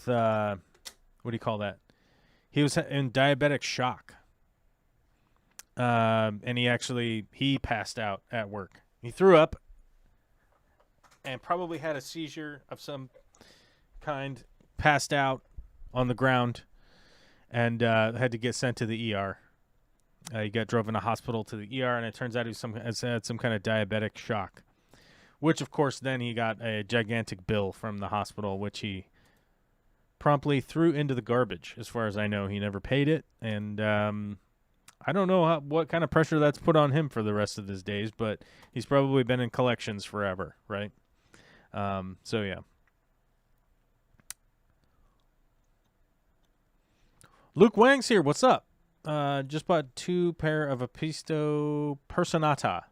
do you call that? He was in diabetic shock. And he passed out at work. He threw up and probably had a seizure of some kind, passed out on the ground, and had to get sent to the ER. He got drove in a hospital to the ER, and it turns out he had some kind of diabetic shock, which, of course, then he got a gigantic bill from the hospital, which he promptly threw into the garbage. As far as I know, he never paid it, and I don't know what kind of pressure that's put on him for the rest of his days, but he's probably been in collections forever, right? So, yeah. Luke Wang's here. What's up? Just bought 2 pair of Apisto Personata.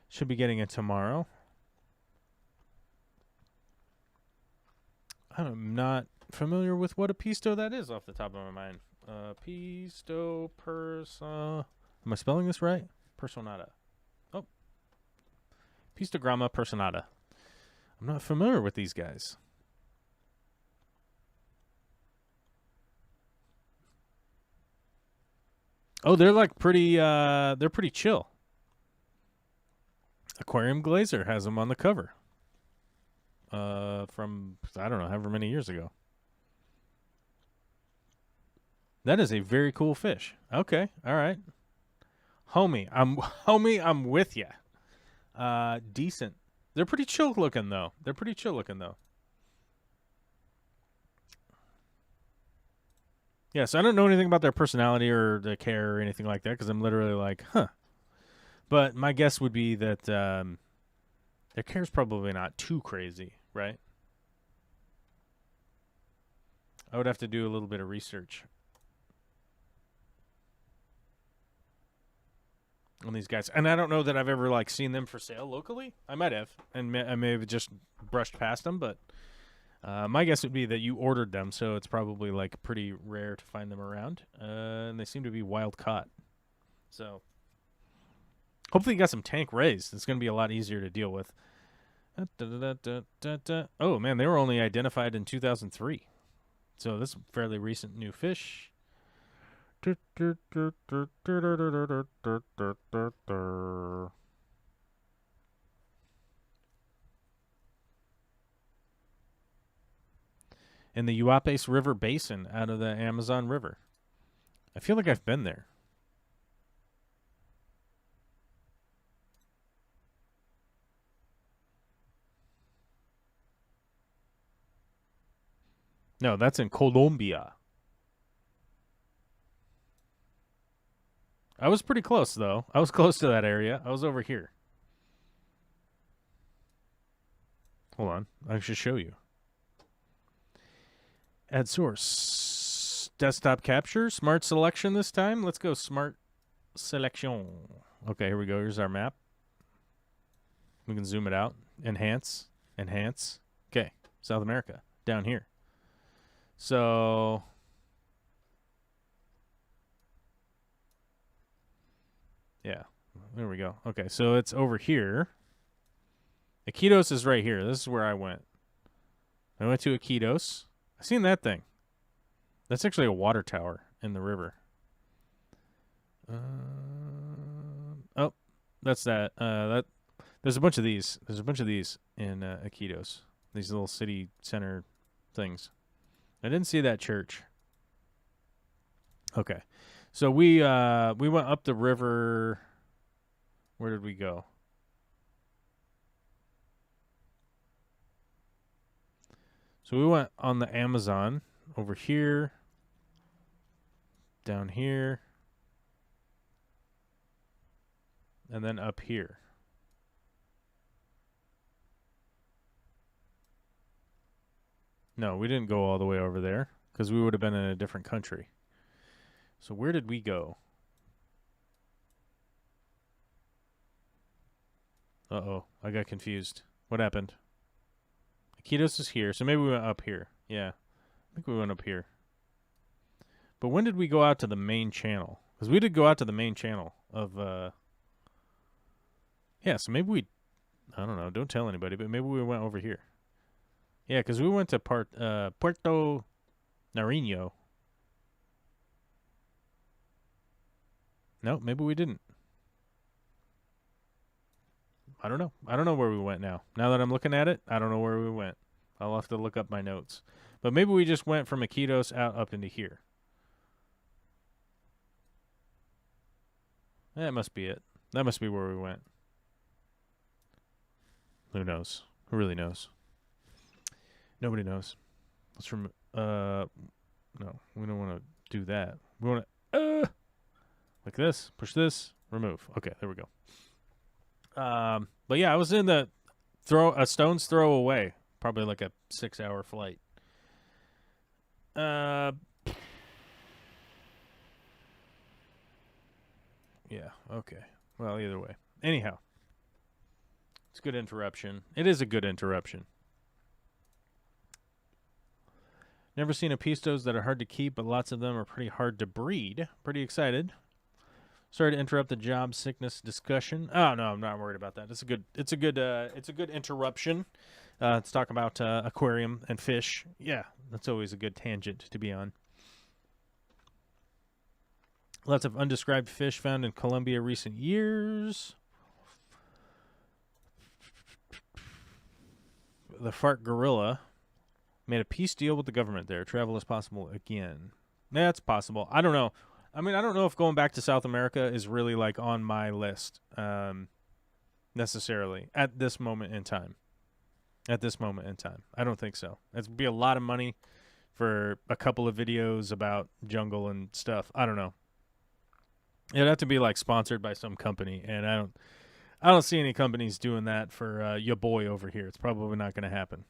Should be getting it tomorrow. I'm not familiar with what Apisto that is off the top of my mind. Apisto Persa... Am I spelling this right? Personata. Oh. Pistogramma Personata. I'm not familiar with these guys. Oh, they're like pretty, they're pretty chill. Aquarium Glazer has them on the cover. From, I don't know, however many years ago. That is a very cool fish. Okay, all right. Homie, I'm with ya. Decent. They're pretty chill looking, though. Yeah, so I don't know anything about their personality or their care or anything like that because I'm literally like, huh. But my guess would be that their care is probably not too crazy, right? I would have to do a little bit of research on these guys. And I don't know that I've ever like seen them for sale locally. I might have, and I may have just brushed past them, but my guess would be that you ordered them, so it's probably like pretty rare to find them around. And they seem to be wild caught. So hopefully you got some tank raised. It's going to be a lot easier to deal with. Oh, man, they were only identified in 2003. So this is a fairly recent new fish. In the Uapes River Basin out of the Amazon River. I feel like I've been there. No, that's in Colombia. I was pretty close, though. I was close to that area. I was over here. Hold on. I should show you. Add source. Desktop capture. Smart selection this time. Let's go smart selection. Okay, here we go. Here's our map. We can zoom it out. Enhance. Enhance. Okay. South America. Down here. So yeah, there we go. Okay, so it's over here. Iquitos is right here. This is where I went. I went to Iquitos. I seen that thing. That's actually a water tower in the river. Oh, that's that. There's a bunch of these. There's a bunch of these in Iquitos. These little city center things. I didn't see that church. Okay. So we went up the river. Where did we go? So we went on the Amazon over here, down here, and then up here. No, we didn't go all the way over there because we would have been in a different country. So where did we go? Uh-oh, I got confused. What happened? Iquitos is here, so maybe we went up here. Yeah, I think we went up here. But when did we go out to the main channel? Because we did go out to the main channel of, yeah, so maybe we, I don't know, don't tell anybody, but maybe we went over here. Yeah, because we went to Puerto Nariño. No, maybe we didn't. I don't know. I don't know where we went now. Now that I'm looking at it, I don't know where we went. I'll have to look up my notes. But maybe we just went from Iquitos out up into here. That must be it. That must be where we went. Who knows? Who really knows? Nobody knows. Let's no, we don't want to do that. We want to like this, push this, remove. Okay, there we go. But yeah, I was in the a stone's throw away, probably like a 6-hour flight. Yeah, okay. Well, either way. Anyhow, it's a good interruption. It is a good interruption. Never seen apistos that are hard to keep, but lots of them are pretty hard to breed. Pretty excited. Sorry to interrupt the job sickness discussion. Oh no, I'm not worried about that. It's a good interruption. Let's talk about aquarium and fish. Yeah, that's always a good tangent to be on. Lots of undescribed fish found in Colombia recent years. The FARC guerrilla made a peace deal with the government there. Travel is possible again. That's possible. I don't know. I mean, I don't know if going back to South America is really like on my list necessarily at this moment in time. At this moment in time. I don't think so. It'd be a lot of money for a couple of videos about jungle and stuff. I don't know. It'd have to be like sponsored by some company, and I don't see any companies doing that for your boy over here. It's probably not going to happen.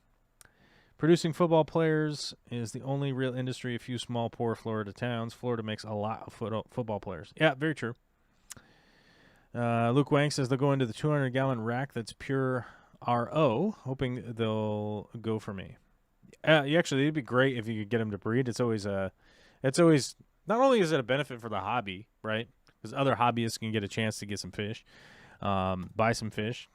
Producing football players is the only real industry. A few small, poor Florida towns. Florida makes a lot of football players. Yeah, very true. Luke Wang says they'll go into the 200-gallon rack that's pure RO, hoping they'll go for me. Actually, it'd be great if you could get them to breed. It's always not only is it a benefit for the hobby, right? Because other hobbyists can get a chance to get some fish, buy some fish,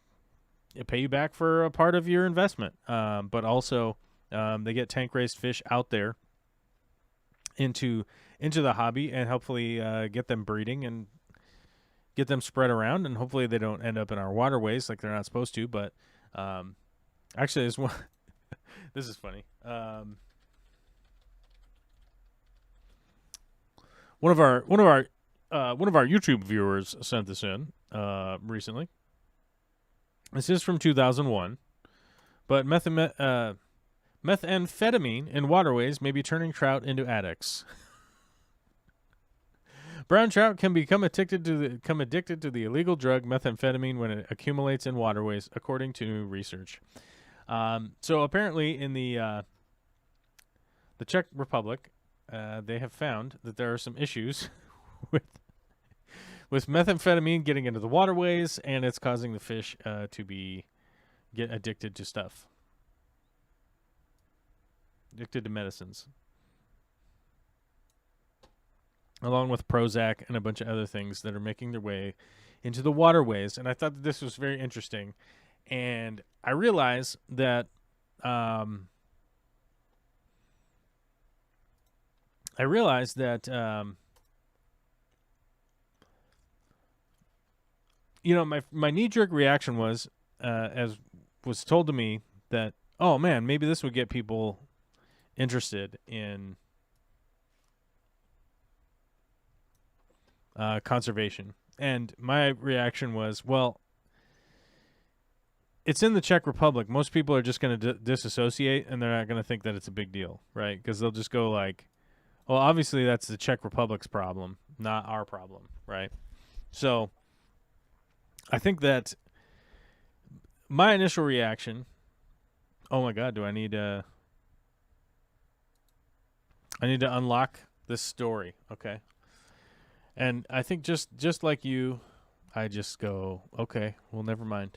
pay you back for a part of your investment, but also they get tank raised fish out there into the hobby and hopefully get them breeding and get them spread around, and hopefully they don't end up in our waterways like they're not supposed to. But actually, there's one. This is funny. One of our YouTube viewers sent this in recently. This is from 2001, but methamphetamine in waterways may be turning trout into addicts. Brown trout can become addicted to the illegal drug methamphetamine when it accumulates in waterways, according to new research. So apparently, in the Czech Republic, they have found that there are some issues with methamphetamine getting into the waterways, and it's causing the fish to get addicted to stuff. Addicted to medicines. Along with Prozac and a bunch of other things that are making their way into the waterways. And I thought that this was very interesting. And I realized that my knee-jerk reaction was, as was told to me, that, oh, man, maybe this would get people interested in conservation. And my reaction was, well, it's in the Czech Republic. Most people are just going to disassociate, and they're not going to think that it's a big deal, right? Because they'll just go like, well, obviously that's the Czech Republic's problem, not our problem, right? So I think that my initial reaction, oh my God, do I need to unlock this story, okay? And I think just like you, I just go, okay, well, never mind.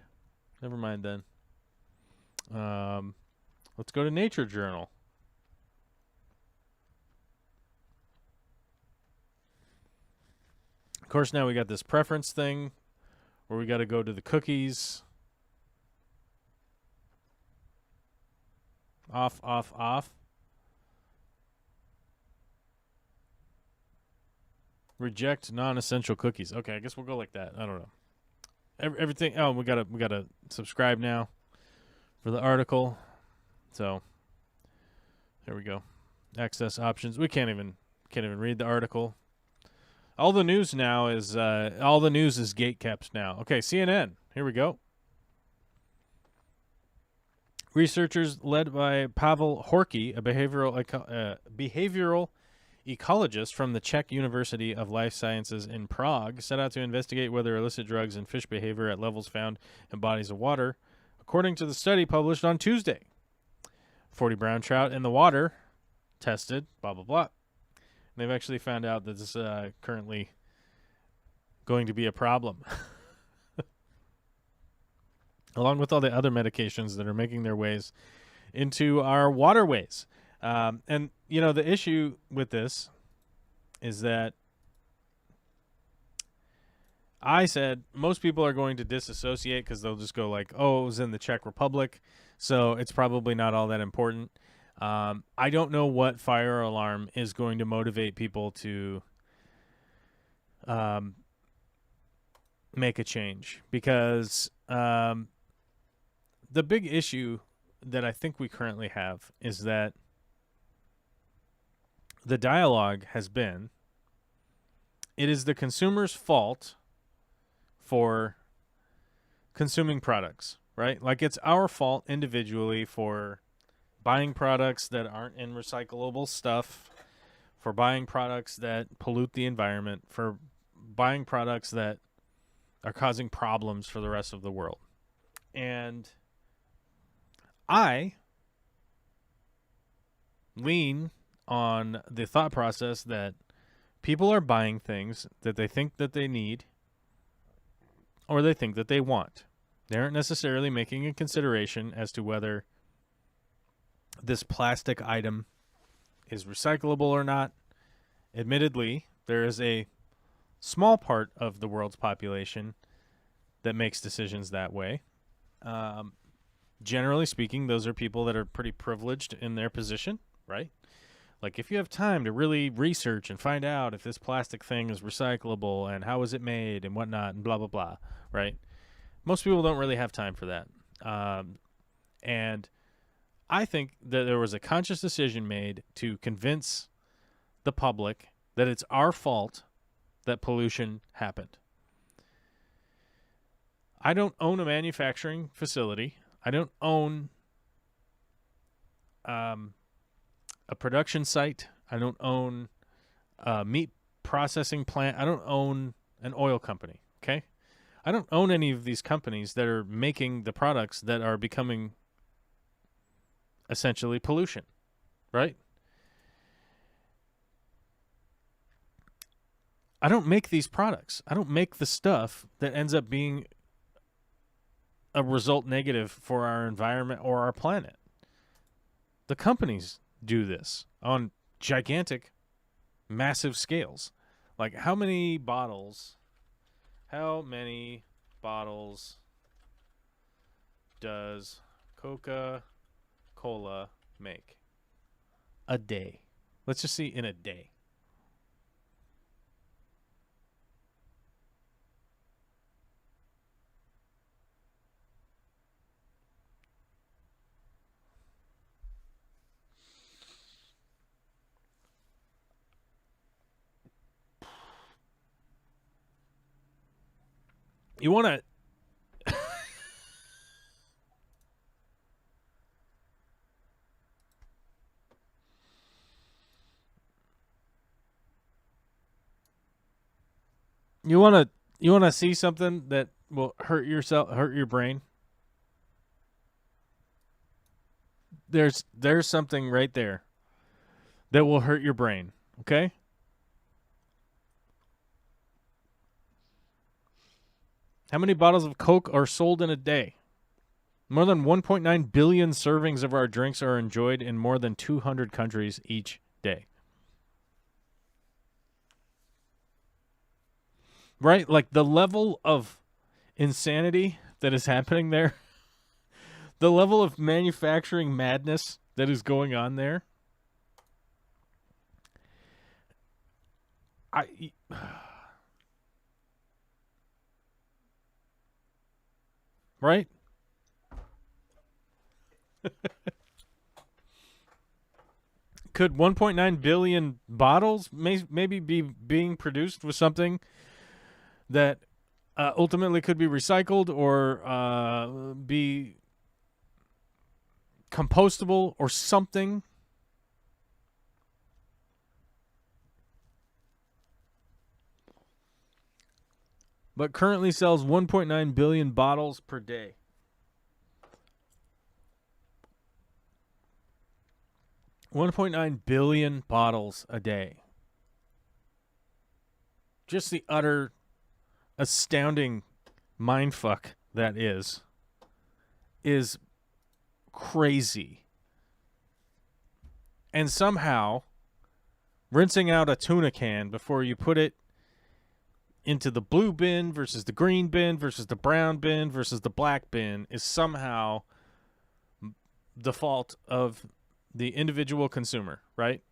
Never mind then. Let's go to Nature Journal. Of course, now we got this preference thing where we got to go to the cookies. Off, off, off. Reject non-essential cookies. Okay, I guess we'll go like that. I don't know. Everything. Oh, we gotta subscribe now for the article. So there we go. Access options. We can't even read the article. All the news now is gate kept now. Okay, CNN. Here we go. Researchers led by Pavel Horky, a behavioral ecologist from the Czech University of Life Sciences in Prague, set out to investigate whether illicit drugs and fish behavior at levels found in bodies of water, according to the study published on Tuesday. 40 brown trout in the water tested, blah, blah, blah. And they've actually found out that this is currently going to be a problem. Along with all the other medications that are making their ways into our waterways. And, you know, the issue with this is that I said most people are going to disassociate because they'll just go like, oh, it was in the Czech Republic, so it's probably not all that important. I don't know what fire alarm is going to motivate people to make a change, because the big issue that I think we currently have is that the dialogue has been, it is the consumer's fault for consuming products, right? Like, it's our fault individually for buying products that aren't in recyclable stuff, for buying products that pollute the environment, for buying products that are causing problems for the rest of the world. And I lean on the thought process that people are buying things that they think that they need or they think that they want. They aren't necessarily making a consideration as to whether this plastic item is recyclable or not. Admittedly, there is a small part of the world's population that makes decisions that way. Generally speaking, those are people that are pretty privileged in their position, right? Like, if you have time to really research and find out if this plastic thing is recyclable and how is it made and whatnot and blah, blah, blah, right? Most people don't really have time for that. And I think that there was a conscious decision made to convince the public that it's our fault that pollution happened. I don't own a manufacturing facility. I don't own a production site. I don't own a meat processing plant. I don't own an oil company, okay? I don't own any of these companies that are making the products that are becoming essentially pollution, right? I don't make these products. I don't make the stuff that ends up being a result negative for our environment or our planet. The companies do this on gigantic, massive scales. Like, how many bottles does Coca-Cola make a day? Let's just see, in a day. You want to... You want to see something that will hurt your brain? There's something right there that will hurt your brain, okay? How many bottles of Coke are sold in a day? More than 1.9 billion servings of our drinks are enjoyed in more than 200 countries each day. Right? Like, the level of insanity that is happening there, the level of manufacturing madness that is going on there. I right? Could 1.9 billion bottles maybe be being produced with something that ultimately could be recycled or be compostable or something? But currently sells 1.9 billion bottles per day. $1.9 billion bottles a day. Just the utter astounding mindfuck that is crazy. And somehow, rinsing out a tuna can before you put it into the blue bin versus the green bin versus the brown bin versus the black bin is somehow the fault of the individual consumer, right?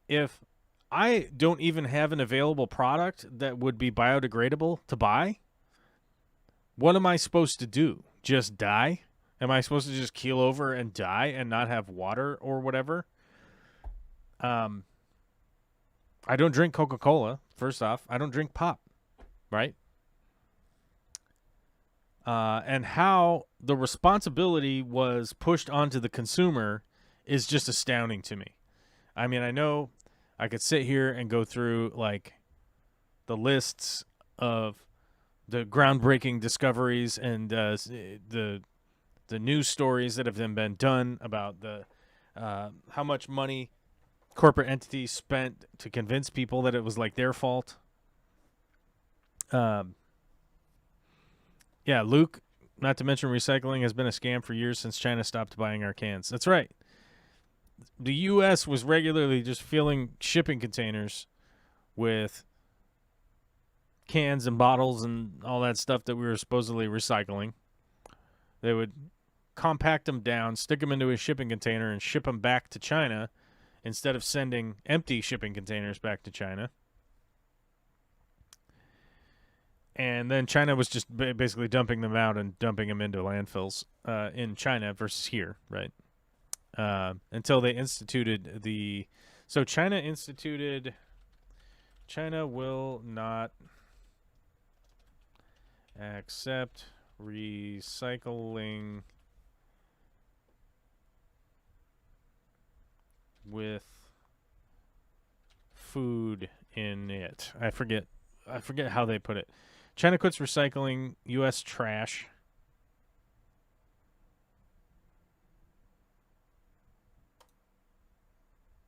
If I don't even have an available product that would be biodegradable to buy, what am I supposed to do? Just die? Am I supposed to just keel over and die and not have water or whatever? I don't drink Coca-Cola, first off. I don't drink pop, right? And how the responsibility was pushed onto the consumer is just astounding to me. I mean, I know I could sit here and go through like the lists of the groundbreaking discoveries and the news stories that have been done about the how much money corporate entities spent to convince people that it was like their fault. Yeah, Luke, not to mention recycling has been a scam for years since China stopped buying our cans. That's right. The U.S. was regularly just filling shipping containers with cans and bottles and all that stuff that we were supposedly recycling. They would compact them down, stick them into a shipping container, and ship them back to China instead of sending empty shipping containers back to China. And then China was just basically dumping them out and dumping them into landfills in China versus here, right? Until they instituted the... So China instituted... China will not accept recycling with food in it. I forget how they put it. China quits recycling U.S. trash.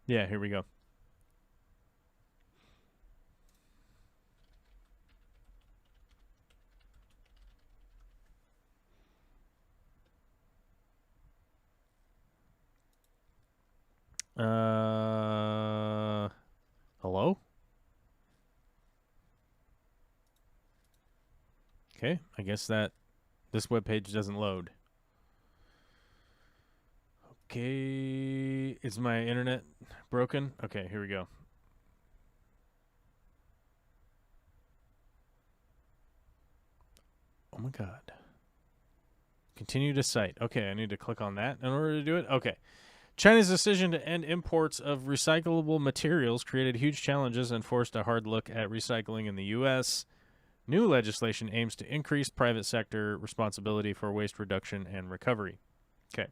Yeah, here we go. Hello? Okay, I guess that this webpage doesn't load. Okay, is my internet broken? Okay, here we go. Oh my god. Continue to site. Okay, I need to click on that in order to do it. Okay. China's decision to end imports of recyclable materials created huge challenges and forced a hard look at recycling in the U.S. New legislation aims to increase private sector responsibility for waste reduction and recovery. Okay.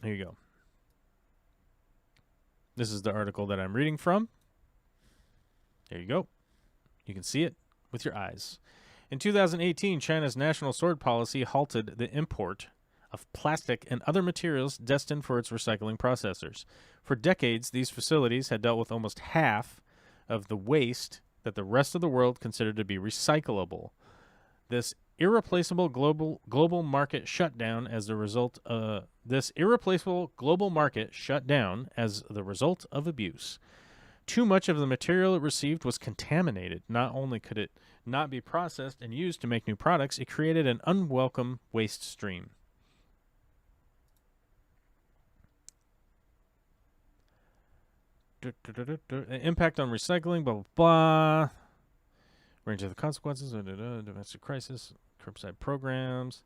Here you go. This is the article that I'm reading from. There you go. You can see it with your eyes. In 2018, China's national sword policy halted the import of plastic and other materials destined for its recycling processors. For decades, these facilities had dealt with almost half of the waste that the rest of the world considered to be recyclable. This irreplaceable global market shut down as the result of abuse. Too much of the material it received was contaminated. Not only could it not be processed and used to make new products, it created an unwelcome waste stream. Impact on recycling, blah, blah, blah. Range of the consequences, domestic crisis, curbside programs.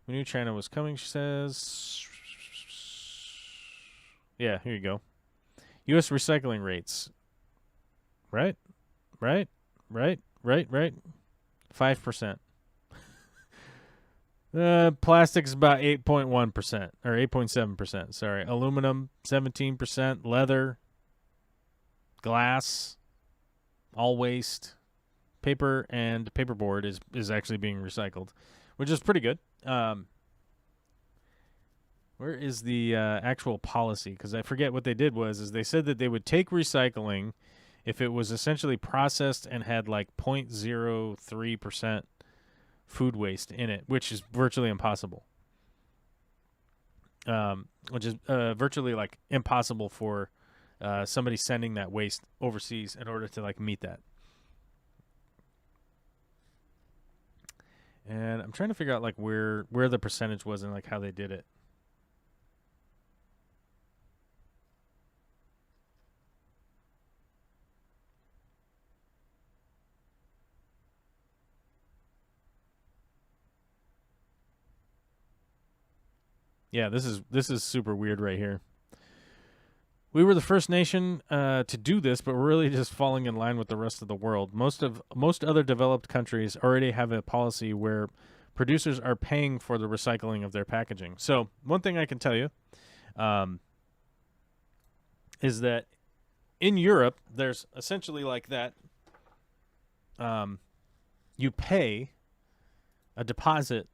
We knew China was coming, she says. Yeah, here you go. U.S. recycling rates. Right? 5%. Plastics about 8.1%, or 8.7%, sorry. Aluminum, 17%. Leather, glass, all waste. Paper and paperboard is actually being recycled, which is pretty good. Where is the actual policy? Because I forget what they did is they said that they would take recycling if it was essentially processed and had like 0.03% food waste in it, which is virtually impossible. Which is virtually like impossible for somebody sending that waste overseas in order to like meet that. And I'm trying to figure out like where the percentage was and like how they did it. Yeah, this is super weird right here. We were the first nation to do this, but we're really just falling in line with the rest of the world. Most other developed countries already have a policy where producers are paying for the recycling of their packaging. So one thing I can tell you is that in Europe, there's essentially like that. You pay a deposit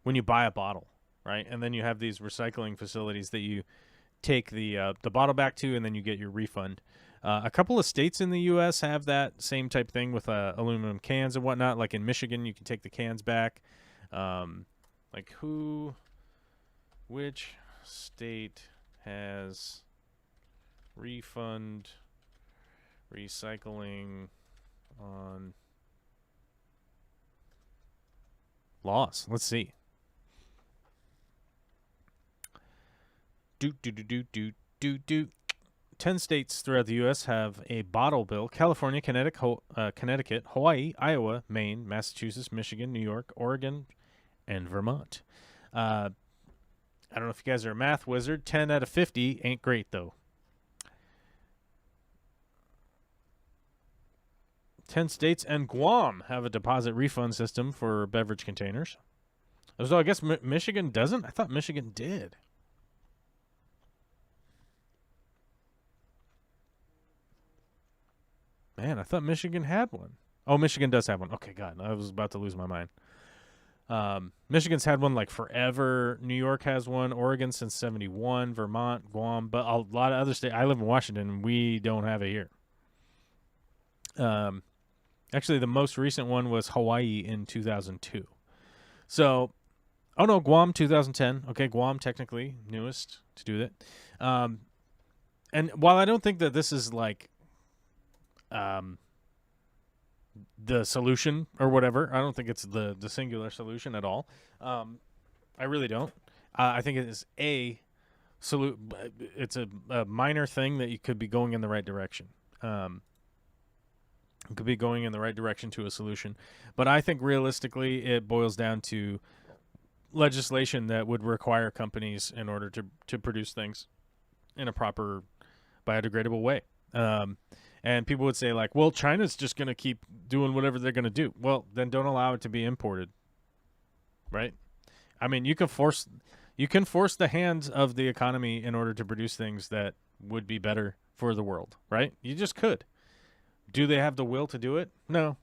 when you buy a bottle, right? And then you have these recycling facilities that you take the bottle back to, and then you get your refund. A couple of states in the U.S. have that same type thing with aluminum cans and whatnot. Like in Michigan, you can take the cans back. Which state has refund recycling on laws? Let's see. 10 states throughout the U.S. have a bottle bill. California, Connecticut, Hawaii, Iowa, Maine, Massachusetts, Michigan, New York, Oregon, and Vermont. I don't know if you guys are a math wizard. 10 out of 50 ain't great, though. 10 states and Guam have a deposit refund system for beverage containers. So I guess Michigan doesn't? I thought Michigan did. Man, I thought Michigan had one. Oh, Michigan does have one. Okay, God, I was about to lose my mind. Michigan's had one like forever. New York has one. Oregon since 1971. Vermont, Guam, but a lot of other states. I live in Washington, and we don't have it here. Actually, the most recent one was Hawaii in 2002. So, oh no, Guam 2010. Okay, Guam technically newest to do that. And while I don't think that this is like the solution or whatever, I don't think it's the singular solution at all. I really don't. I think it is it's a minor thing that you could be going in the right direction. It could be going in the right direction to a solution. But I think realistically it boils down to legislation that would require companies in order to produce things in a proper biodegradable way. And people would say like, well, China's just going to keep doing whatever they're going to do. Well, then don't allow it to be imported. Right? I mean, you can force the hands of the economy in order to produce things that would be better for the world, right? You just could. Do they have the will to do it? No,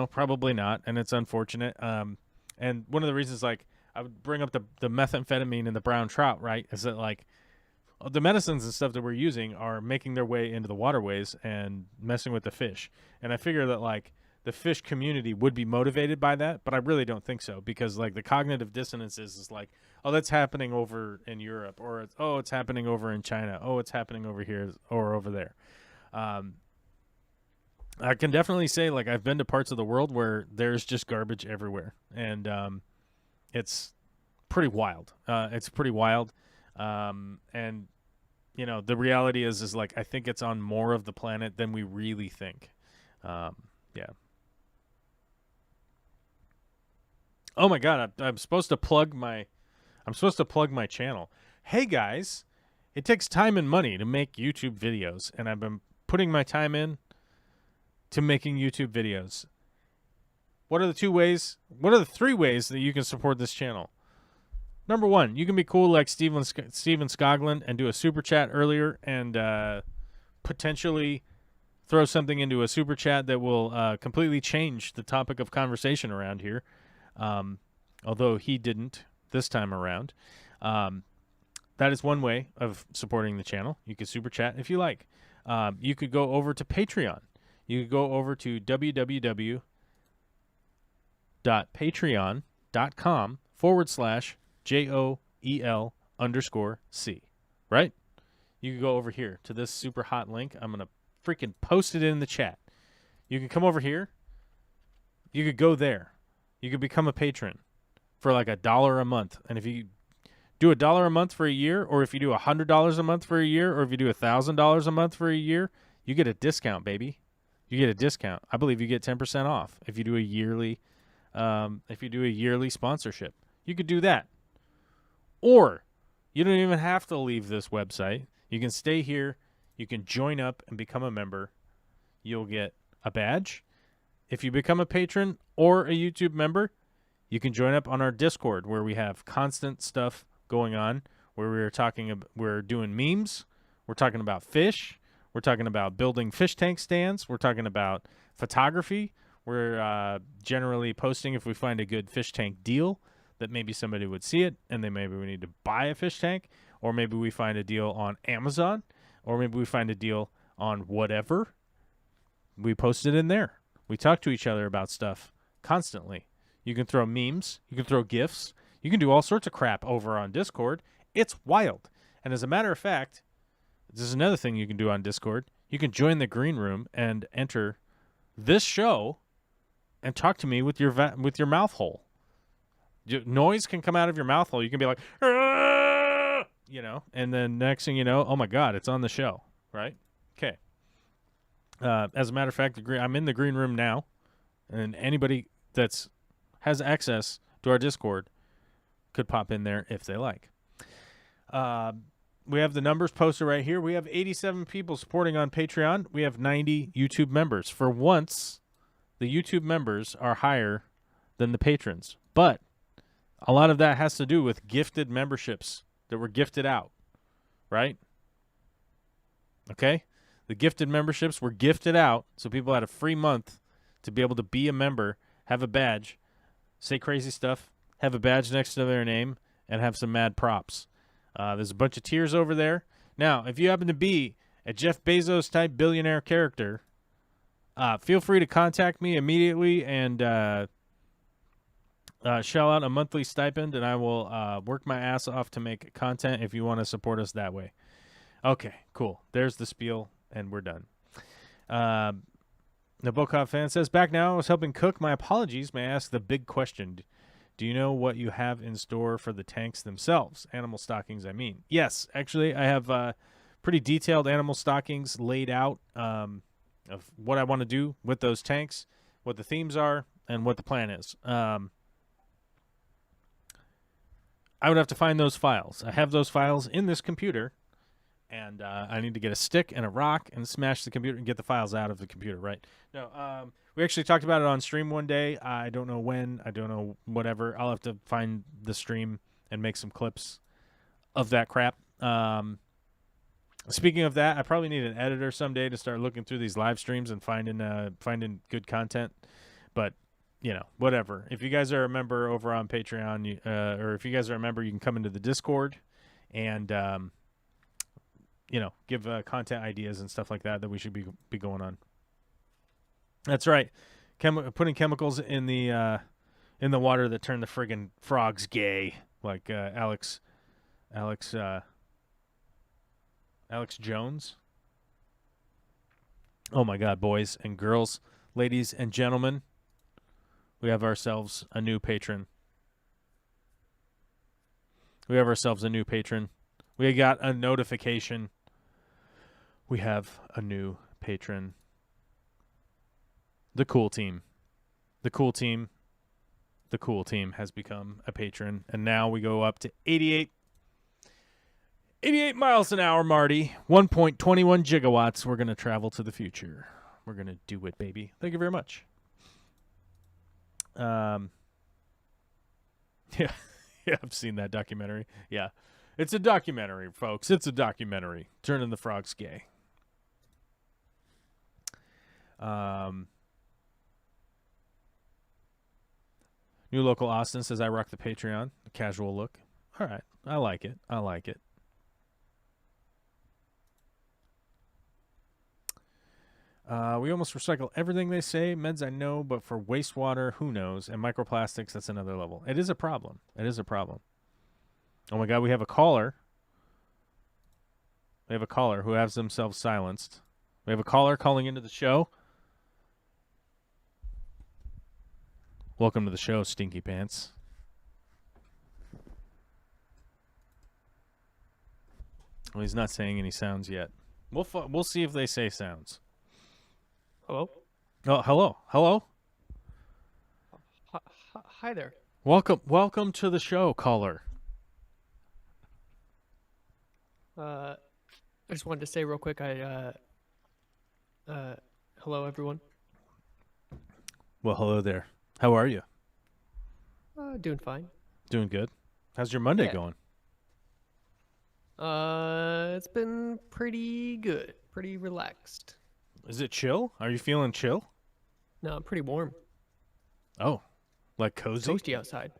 probably not. And it's unfortunate. And one of the reasons, like, I would bring up the methamphetamine in the brown trout, right? Is that like the medicines and stuff that we're using are making their way into the waterways and messing with the fish. And I figure that like the fish community would be motivated by that, but I really don't think so, because like the cognitive dissonance is like, oh, that's happening over in Europe, or it's happening over in China. Oh, it's happening over here or over there. I can definitely say, like, I've been to parts of the world where there's just garbage everywhere, and it's pretty wild. And the reality is like I think it's on more of the planet than we really think. Yeah. Oh my God, I'm supposed to plug my channel. Hey guys, it takes time and money to make YouTube videos, and I've been putting my time in to making YouTube videos. What are the 3 ways that you can support this channel? Number 1, you can be cool like Steven Skoglund and do a super chat earlier and potentially throw something into a super chat that will completely change the topic of conversation around here. Although he didn't this time around. That is one way of supporting the channel. You can super chat if you like. You could go over to Patreon. You could go over to www.patreon.com/JOEL_C. Right? You can go over here to this super hot link. I'm going to freaking post it in the chat. You can come over here. You could go there. You could become a patron for like $1 a month. And if you do $1 a month for a year, or if you do $100 a month for a year, or if you do $1,000 a month for a year, you get a discount, baby. You get a discount. I believe you get 10% off if you do a yearly sponsorship. You could do that. Or you don't even have to leave this website. You can stay here. You can join up and become a member. You'll get a badge. If you become a patron or a YouTube member, you can join up on our Discord where we have constant stuff going on, where we're doing memes. We're talking about fish. We're talking about building fish tank stands. We're talking about photography. We're generally posting if we find a good fish tank deal that maybe somebody would see it and maybe we need to buy a fish tank, or maybe we find a deal on Amazon, or maybe we find a deal on whatever. We post it in there. We talk to each other about stuff constantly. You can throw memes. You can throw GIFs. You can do all sorts of crap over on Discord. It's wild. And as a matter of fact, this is another thing you can do on Discord. You can join the green room and enter this show and talk to me with your mouth hole. Noise can come out of your mouth hole. You can be like, "Argh!" And then next thing you know, oh my God, it's on the show, right? Okay. As a matter of fact, I'm in the green room now, and anybody that's has access to our Discord could pop in there if they like. We have the numbers posted right here. We have 87 people supporting on Patreon. We have 90 YouTube members. For once, the YouTube members are higher than the patrons. But a lot of that has to do with gifted memberships that were gifted out, right? Okay? The gifted memberships were gifted out, so people had a free month to be able to be a member, have a badge, say crazy stuff, have a badge next to their name, and have some mad props. There's a bunch of tiers over there. Now, if you happen to be a Jeff Bezos-type billionaire character, feel free to contact me immediately and shell out a monthly stipend, and I will work my ass off to make content if you want to support us that way. Okay, cool. There's the spiel, and we're done. Nabokov fan says, back now, I was helping cook. My apologies. May I ask the big question? Do you know what you have in store for the tanks themselves? Animal stockings, I mean. Yes, actually, I have pretty detailed animal stockings laid out of what I want to do with those tanks, what the themes are, and what the plan is. I would have to find those files. I have those files in this computer, and I need to get a stick and a rock and smash the computer and get the files out of the computer, right? No, we actually talked about it on stream one day. I don't know when. I don't know whatever. I'll have to find the stream and make some clips of that crap. Speaking of that, I probably need an editor someday to start looking through these live streams and finding good content. But, whatever. If you guys are a member over on Patreon, or if you guys are a member, you can come into the Discord and give content ideas and stuff like that we should be going on. That's right. Putting chemicals in the water that turn the friggin' frogs gay, like Alex Jones. Oh my God, boys and girls, ladies and gentlemen, we have ourselves a new patron. We got a notification We have a new patron. The Cool Team. The Cool Team. The Cool Team has become a patron. And now we go up to 88 miles an hour, Marty. 1.21 gigawatts. We're going to travel to the future. We're going to do it, baby. Thank you very much. Yeah, I've seen that documentary. Yeah. It's a documentary, folks. It's a documentary. Turning the frogs gay. New local Austin says, I rock the Patreon. A casual look. All right. I like it. I like it. We almost recycle everything they say. Meds I know, but for wastewater, who knows? And microplastics, that's another level. It is a problem. It is a problem. Oh my God, we have a caller. We have a caller who has themselves silenced. We have a caller calling into the show. Welcome to the show, Stinky Pants. Well, he's not saying any sounds yet. We'll see if they say sounds. Hello? Oh, hello. Hello. Hi there. Welcome to the show, caller. I just wanted to say real quick, hello everyone. Well, hello there. How are you? Doing fine. Doing good. How's your Monday Yeah. going? It's been pretty good. Pretty relaxed. Is it chill? Are you feeling chill? No, pretty warm. Oh, like cozy? Toasty outside.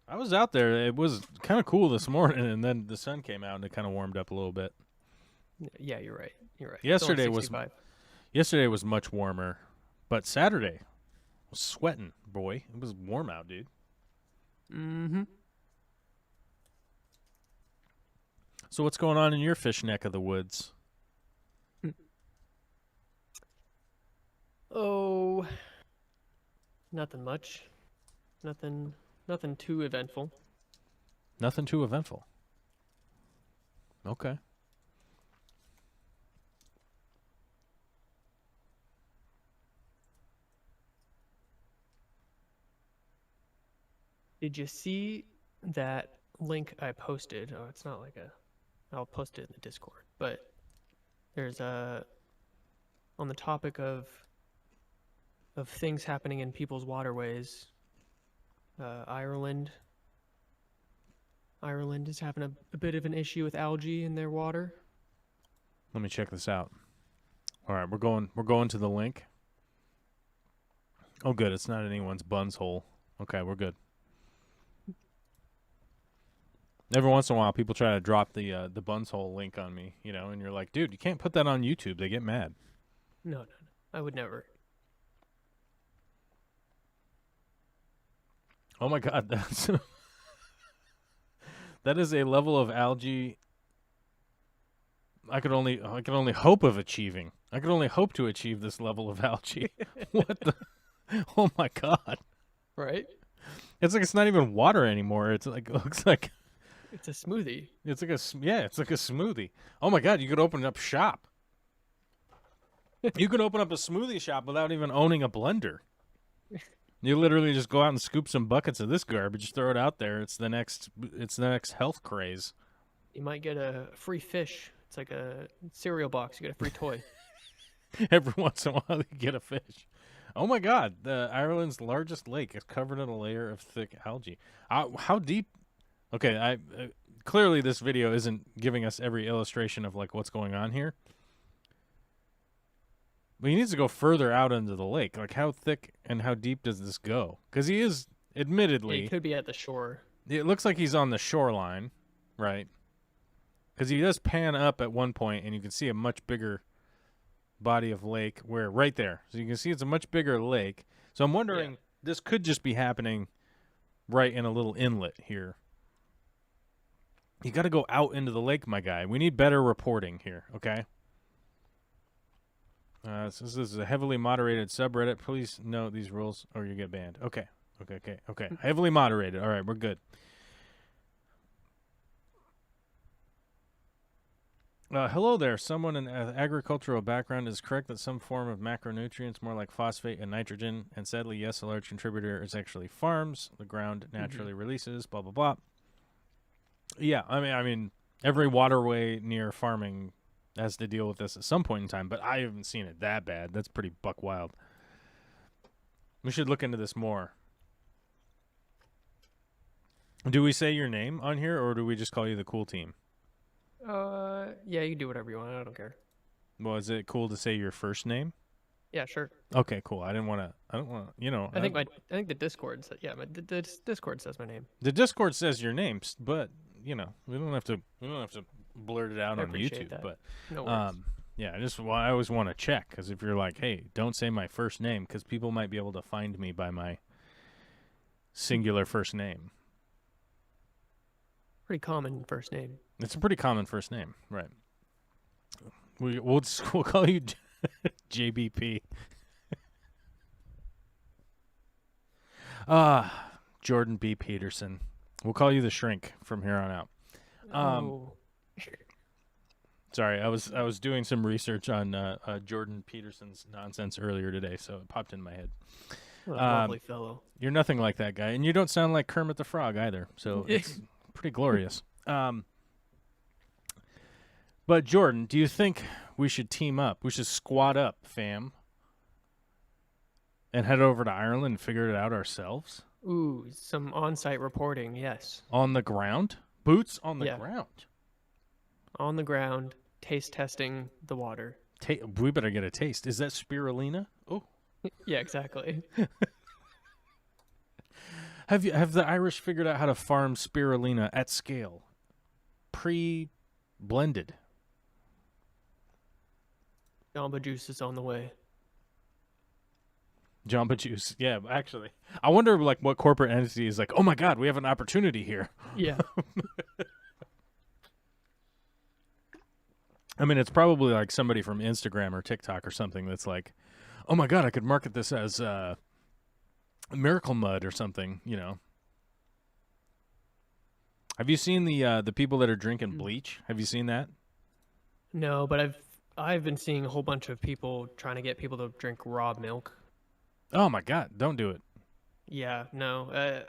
I was out there. It was kind of cool this morning, and then the sun came out, and it kind of warmed up a little bit. Yeah, you're right. You're right. Yesterday It's only was 65. Yesterday was much warmer, but Saturday was sweating, boy. It was warm out, dude. Mm-hmm. So what's going on in your fish neck of the woods? Oh, nothing much. Nothing too eventful. Nothing too eventful. Okay. Did you see that link I posted? Oh, it's not like I'll post it in the Discord, but there's on the topic of things happening in people's waterways. Ireland is having a bit of an issue with algae in their water. Let me check this out. All right, we're going to the link. Oh, good. It's not anyone's buns hole. Okay, we're good. Every once in a while, people try to drop the buns hole link on me, and you're like, dude, you can't put that on YouTube. They get mad. No. I would never. Oh my God, that is a level of algae I could only hope of achieving. I could only hope to achieve this level of algae. What the? Oh my God! Right? It's like it's not even water anymore. It's like it looks like It's a smoothie. it's like it's like a smoothie. Oh my God! You could open up shop. You could open up a smoothie shop without even owning a blender. You literally just go out and scoop some buckets of this garbage, throw it out there. It's the next health craze. You might get a free fish. It's like a cereal box. You get a free toy. Every once in a while, you get a fish. Oh my God! Ireland's largest lake is covered in a layer of thick algae. How deep? Okay, clearly this video isn't giving us every illustration of like what's going on here. But he needs to go further out into the lake. Like, how thick and how deep does this go? Because he is, admittedly, It could be at the shore. it looks like he's on the shoreline, right? Because he does pan up at one point, and you can see a much bigger body of lake right there. So you can see it's a much bigger lake. So I'm wondering, this could just be happening right in a little inlet here. You got to go out into the lake, my guy. We need better reporting here, okay? So this is a heavily moderated subreddit. Please note these rules or you get banned. Okay. Heavily moderated. All right, we're good. Hello there. Someone in agricultural background is correct that some form of macronutrients, more like phosphate and nitrogen, and sadly, yes, a large contributor is actually farms. The ground naturally releases. Blah blah blah. Yeah, I mean, every waterway near farming has to deal with this at some point in time, but I haven't seen it that bad. That's pretty buck wild. We should look into this more. Do we say your name on here, or do we just call you the cool team? Yeah, you can do whatever you want. I don't care. Well, is it cool to say your first name? Yeah, sure. Okay, cool. I don't want to, you know. I think the Discord says, yeah, the Discord says my name. The Discord says your names, but you know, we don't have to blurt it out I on appreciate YouTube. that. But No worries. yeah, I always want to check, because if you're like, hey, don't say my first name, because people might be able to find me by my singular first name. Pretty common first name. It's a pretty common first name, right? We'll call you JBP. Jordan B. Peterson. We'll call you the Shrink from here on out. Oh. Sorry, I was doing some research on Jordan Peterson's nonsense earlier today, so it popped in my head. What a lovely fellow. You're nothing like that guy, and you don't sound like Kermit the Frog either, so it's pretty glorious. But Jordan, do you think we should team up? We should squad up, fam, and head over to Ireland and figure it out ourselves? Ooh, some on-site reporting, yes. On the ground? Boots on the Yeah. ground. On the ground, taste testing the water. We better get a taste. Is that spirulina? Oh. Yeah, exactly. Have the Irish figured out how to farm spirulina at scale? Pre-blended. Jamba Juice is on the way. Jamba Juice. Yeah, actually. I wonder like what corporate entity is like, oh my god, we have an opportunity here. Yeah. I mean, it's probably like somebody from Instagram or TikTok or something that's like, oh my god, I could market this as Miracle Mud or something, you know. Have you seen the people that are drinking bleach? Have you seen that? No, but I've been seeing a whole bunch of people trying to get people to drink raw milk. Oh my god, don't do it. Yeah, no.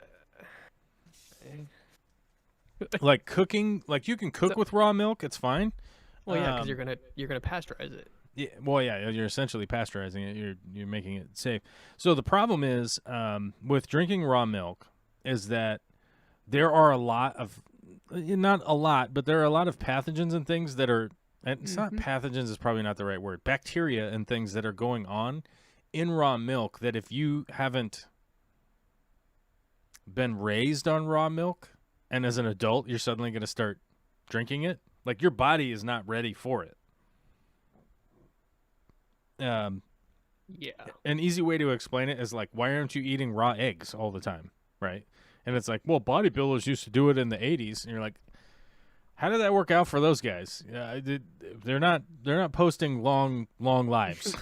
Like cooking, like you can cook with raw milk, it's fine. Well, yeah, because you're gonna pasteurize it. Yeah, well, yeah, you're essentially pasteurizing it. You're making it safe. So the problem is with drinking raw milk is that there are a lot of, not a lot, but there are a lot of pathogens and things that are, and it's not pathogens is probably not the right word, bacteria and things that are going on in raw milk that if you haven't been raised on raw milk and as an adult you're suddenly going to start drinking it, like your body is not ready for it. Yeah. An easy way to explain it is like, why aren't you eating raw eggs all the time, right? And it's like, well, bodybuilders used to do it in the 80s, and you're like, how did that work out for those guys? They're not posting long lives.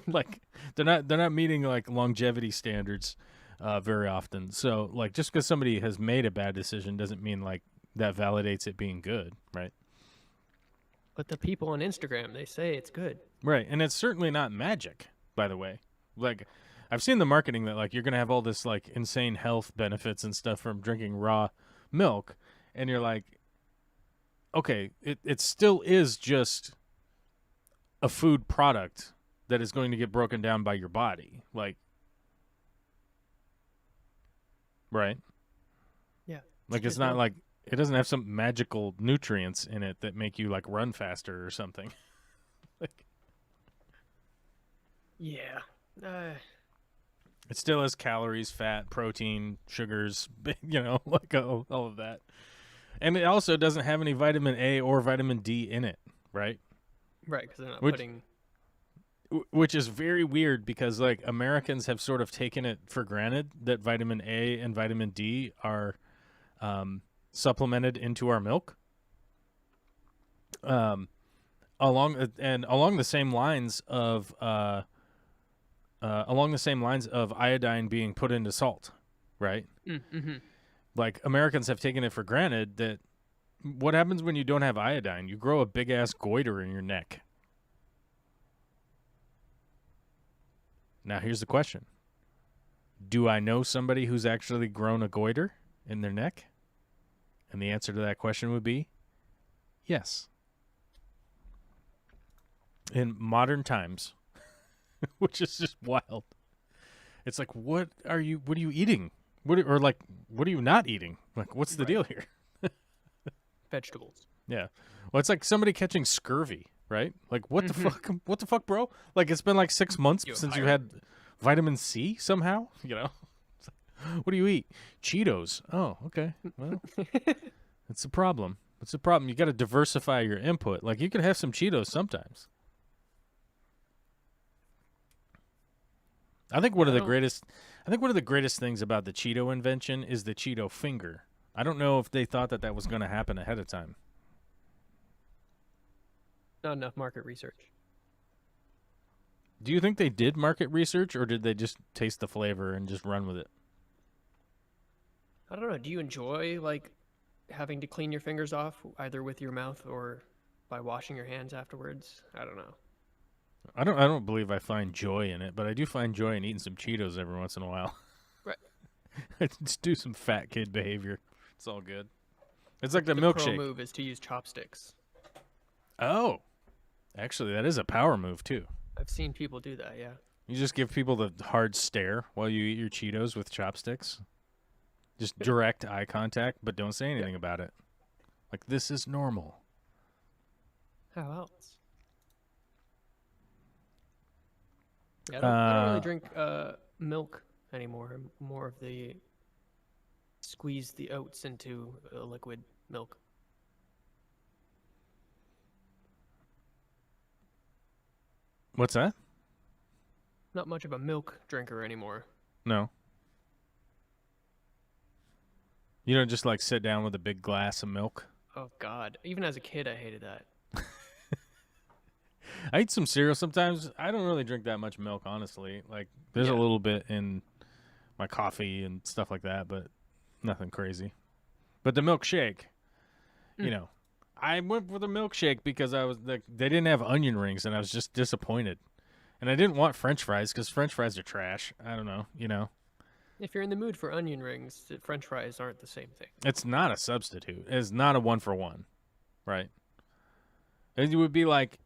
Like they're not meeting like longevity standards very often. So like just because somebody has made a bad decision doesn't mean like that validates it being good, right? But the people on Instagram, they say it's good. Right, and it's certainly not magic, by the way. Like, I've seen the marketing that, like, you're going to have all this, like, insane health benefits and stuff from drinking raw milk, and you're like, okay, it still is just a food product that is going to get broken down by your body. Like, right? Yeah. Like, it's not like, it doesn't have some magical nutrients in it that make you, like, run faster or something. Like, yeah. it still has calories, fat, protein, sugars, you know, like all of that. And it also doesn't have any vitamin A or vitamin D in it, right? Right, because they're not Which is very weird because, like, Americans have sort of taken it for granted that vitamin A and vitamin D are supplemented into our milk. Along the same lines of iodine being put into salt, right? Mm-hmm. Like Americans have taken it for granted that what happens when you don't have iodine? You grow a big ass goiter in your neck. Now here's the question. Do I know somebody who's actually grown a goiter in their neck? And the answer to that question would be yes. In modern times, which is just wild. It's like, what are you eating? What are you not eating? Like, what's the deal here? Vegetables. Yeah. Well, it's like somebody catching scurvy, right? Like, what the fuck? What the fuck, bro? Like, it's been like 6 months since you had vitamin C somehow, you know? It's like, what do you eat? Cheetos. Oh, okay. Well, it's a problem. It's a problem. You got to diversify your input. Like, you can have some Cheetos sometimes. I think one of the greatest things about the Cheeto invention is the Cheeto finger. I don't know if they thought that was going to happen ahead of time. Not enough market research. Do you think they did market research, or did they just taste the flavor and just run with it? I don't know. Do you enjoy like having to clean your fingers off either with your mouth or by washing your hands afterwards? I don't know. I don't believe I find joy in it, but I do find joy in eating some Cheetos every once in a while. Right. I just do some fat kid behavior. It's all good. It's like the pro milkshake. move is to use chopsticks. Oh. Actually, that is a power move too. I've seen people do that, yeah. You just give people the hard stare while you eat your Cheetos with chopsticks. Just direct eye contact, but don't say anything about it. Like, this is normal. How else? Yeah, I don't really drink milk anymore. I'm more of the squeeze the oats into a liquid milk. What's that? Not much of a milk drinker anymore. No. You don't just like sit down with a big glass of milk? Oh God! Even as a kid, I hated that. I eat some cereal sometimes. I don't really drink that much milk, honestly. Like, there's a little bit in my coffee and stuff like that, but nothing crazy. But the milkshake, you know, I went for the milkshake because I was they didn't have onion rings, and I was just disappointed. And I didn't want French fries because French fries are trash. I don't know, you know. If you're in the mood for onion rings, French fries aren't the same thing. It's not a substitute. It's not a 1-for-1, right? It would be like,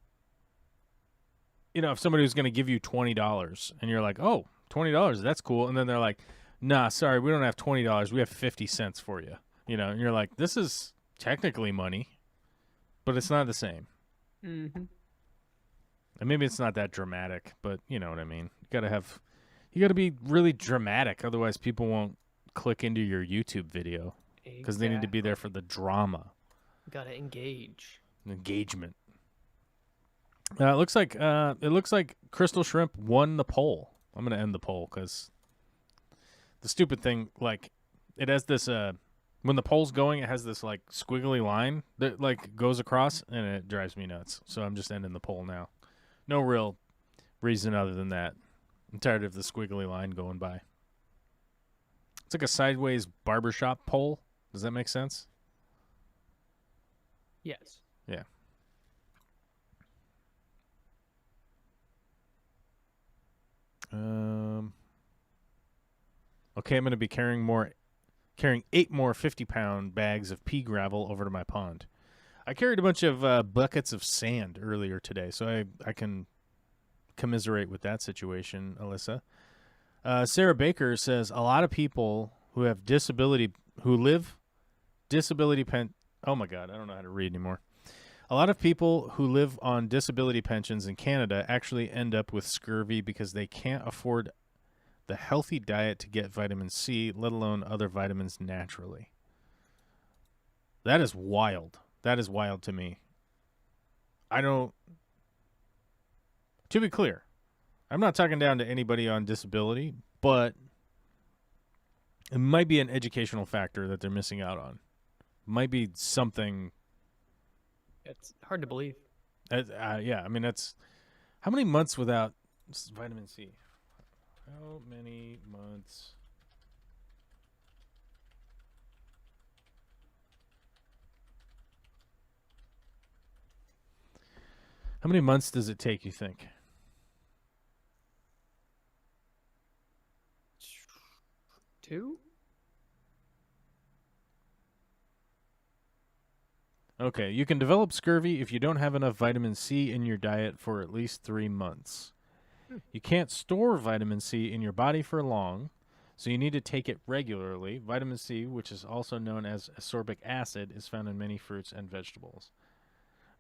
you know, if somebody was going to give you $20 and you're like, oh, $20, that's cool. And then they're like, nah, sorry, we don't have $20. We have 50 cents for you. You know, and you're like, this is technically money, but it's not the same. Mm-hmm. And maybe it's not that dramatic, but you know what I mean. You got to be really dramatic. Otherwise, people won't click into your YouTube video because they need to be there for the drama. Got to engage. Engagement. It looks like Crystal Shrimp won the poll. I'm gonna end the poll because the stupid thing, like, it has this when the poll's going, it has this like squiggly line that like goes across, and it drives me nuts. So I'm just ending the poll now. No real reason other than that. I'm tired of the squiggly line going by. It's like a sideways barbershop poll. Does that make sense? Yes. Yeah. Okay, I'm going to be carrying 8 more 50-pound bags of pea gravel over to my pond. I carried a bunch of buckets of sand earlier today, so I can commiserate with that situation, Alyssa. Sarah Baker says a lot of people who have oh my God, I don't know how to read anymore. A lot of people who live on disability pensions in Canada actually end up with scurvy because they can't afford the healthy diet to get vitamin C, let alone other vitamins naturally. That is wild. That is wild to me. To be clear, I'm not talking down to anybody on disability, but it might be an educational factor that they're missing out on. Might be something. It's hard to believe. Yeah, I mean, that's how many months without vitamin C? How many months? How many months does it take, you think? Two? Okay, you can develop scurvy if you don't have enough vitamin C in your diet for at least 3 months. You can't store vitamin C in your body for long, so you need to take it regularly. Vitamin C, which is also known as ascorbic acid, is found in many fruits and vegetables.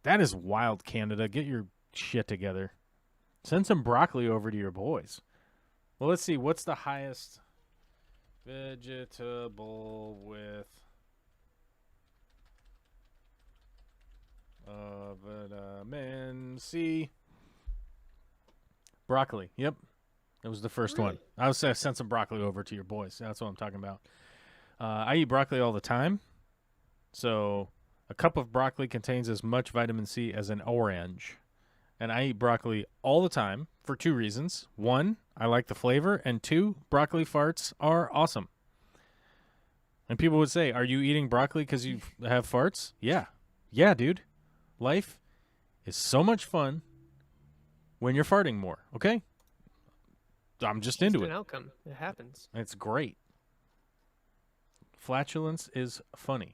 That is wild, Canada. Get your shit together. Send some broccoli over to your boys. Well, let's see. What's the highest vegetable with vitamin C? Broccoli. Yep. That was the first one. I was sent some broccoli over to your boys. That's what I'm talking about. I eat broccoli all the time. So a cup of broccoli contains as much vitamin C as an orange. And I eat broccoli all the time for 2 reasons. 1, I like the flavor. And 2, broccoli farts are awesome. And people would say, are you eating broccoli because you have farts? Yeah. Yeah, dude. Life is so much fun when you're farting more, okay? I'm just into An it. outcome. It happens. It's great. Flatulence is funny.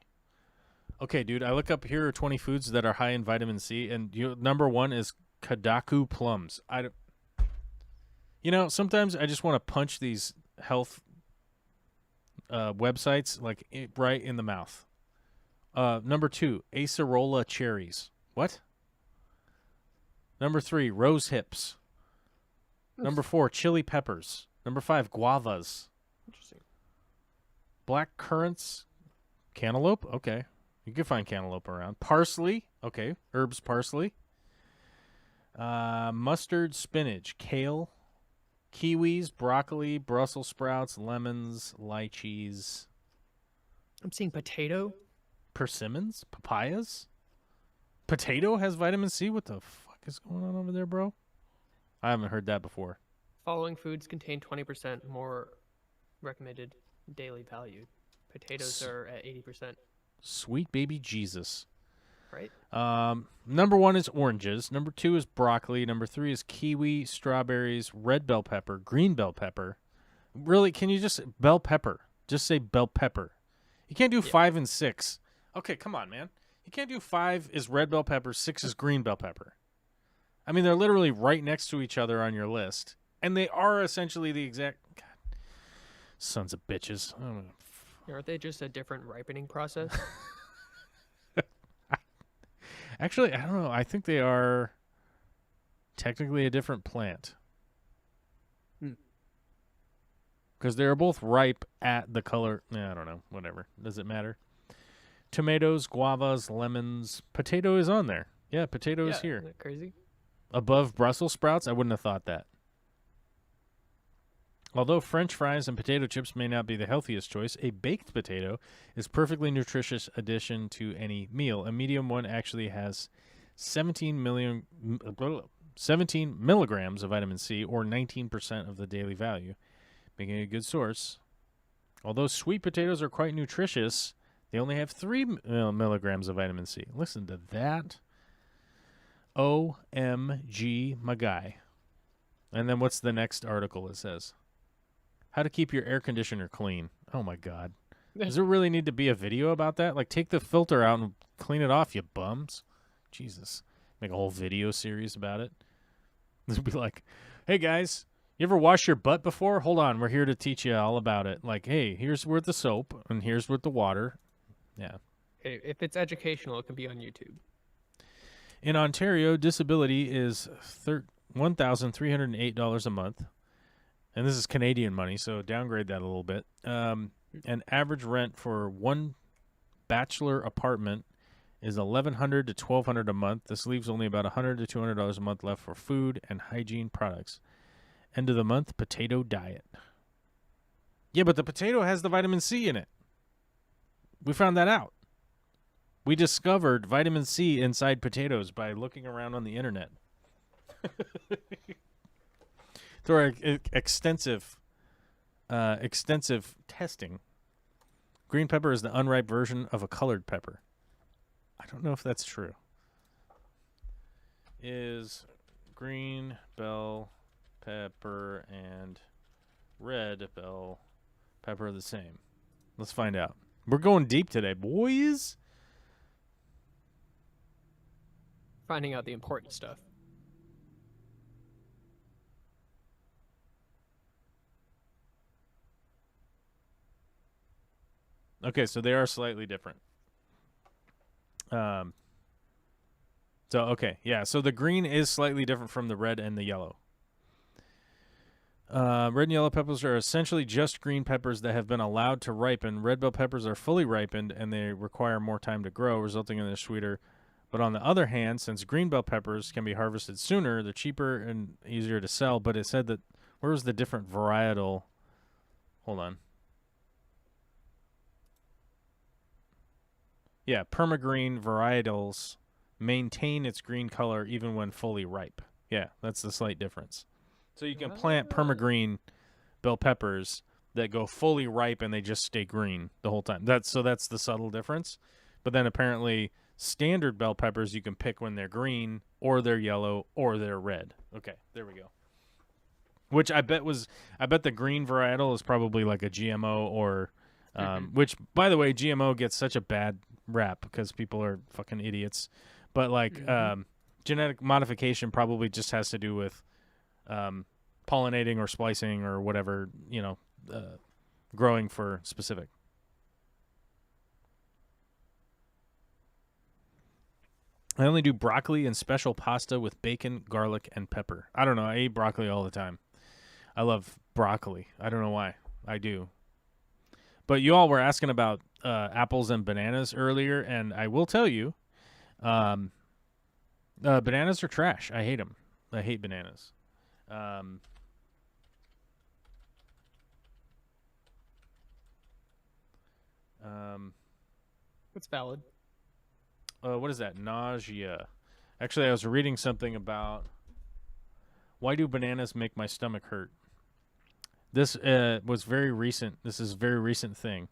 Okay, dude, I look up here are 20 foods that are high in vitamin C, and number 1 is Kadaku plums. Sometimes I just want to punch these health websites like right in the mouth. Number 2, acerola cherries. What? Number 3, rose hips. Number 4, chili peppers. Number 5, guavas. Interesting. Black currants. Cantaloupe? Okay. You can find cantaloupe around. Parsley. Okay. Herbs parsley. Mustard, spinach, kale, kiwis, broccoli, Brussels sprouts, lemons, lychees. I'm seeing potato. Persimmons? Papayas? Potato has vitamin C? What the fuck is going on over there, bro? I haven't heard that before. Following foods contain 20% more recommended daily value. Potatoes are at 80%. Sweet baby Jesus. Right? Number 1 is oranges. Number 2 is broccoli. Number 3 is kiwi, strawberries, red bell pepper, green bell pepper. Really, can you just bell pepper? Just say bell pepper. You can't do 5 and 6. Okay, come on, man. You can't do 5 is red bell pepper, 6 is green bell pepper. I mean, they're literally right next to each other on your list. And they are essentially the exact... God. Sons of bitches. I don't know. Aren't they just a different ripening process? Actually, I don't know. I think they are technically a different plant. Because they're both ripe at the color. I don't know. Whatever. Does it matter? Tomatoes, guavas, lemons. Potato is on there. Yeah, potato is here. Isn't that crazy? Above Brussels sprouts? I wouldn't have thought that. Although French fries and potato chips may not be the healthiest choice, a baked potato is perfectly nutritious addition to any meal. A medium one actually has 17 milligrams of vitamin C, or 19% of the daily value, making it a good source. Although sweet potatoes are quite nutritious, they only have 3 milligrams of vitamin C. Listen to that. OMG, my guy. And then what's the next article it says? How to keep your air conditioner clean. Oh, my God. Does there really need to be a video about that? Like, take the filter out and clean it off, you bums. Jesus. Make a whole video series about it. This would be like, hey, guys, you ever wash your butt before? Hold on. We're here to teach you all about it. Like, hey, here's with the soap, and here's with the water. Yeah. Okay, if it's educational, it can be on YouTube. In Ontario, disability is $1,308 a month. And this is Canadian money, so downgrade that a little bit. An average rent for one bachelor apartment is $1,100 to $1,200 a month. This leaves only about $100 to $200 a month left for food and hygiene products. End of the month, potato diet. Yeah, but the potato has the vitamin C in it. We found that out. We discovered vitamin C inside potatoes by looking around on the internet. Through our extensive testing, green pepper is the unripe version of a colored pepper. I don't know if that's true. Is green bell pepper and red bell pepper the same? Let's find out. We're going deep today, boys. Finding out the important stuff. Okay, so they are slightly different. So okay, yeah. So the green is slightly different from the red and the yellow. Red and yellow peppers are essentially just green peppers that have been allowed to ripen. Red bell peppers are fully ripened and they require more time to grow, resulting in their sweeter. But on the other hand, since green bell peppers can be harvested sooner, they're cheaper and easier to sell. But it said that where was the different varietal? Hold on. Yeah, permagreen varietals maintain its green color even when fully ripe. Yeah, that's the slight difference. So you can plant permagreen bell peppers that go fully ripe and they just stay green the whole time. That's the subtle difference. But then apparently standard bell peppers you can pick when they're green or they're yellow or they're red. Okay, there we go. Which I bet the green varietal is probably like a GMO or which by the way GMO gets such a bad rap because people are fucking idiots. But like genetic modification probably just has to do with pollinating or splicing or whatever, growing for specific. I only do broccoli and special pasta with bacon, garlic, and pepper. I don't know. I eat broccoli all the time. I love broccoli. I don't know why. I do. But you all were asking about apples and bananas earlier, and I will tell you, bananas are trash. I hate them. I hate bananas. That's valid. What is that? Nausea. Actually, I was reading something about why do bananas make my stomach hurt. This was very recent. This is a very recent thing.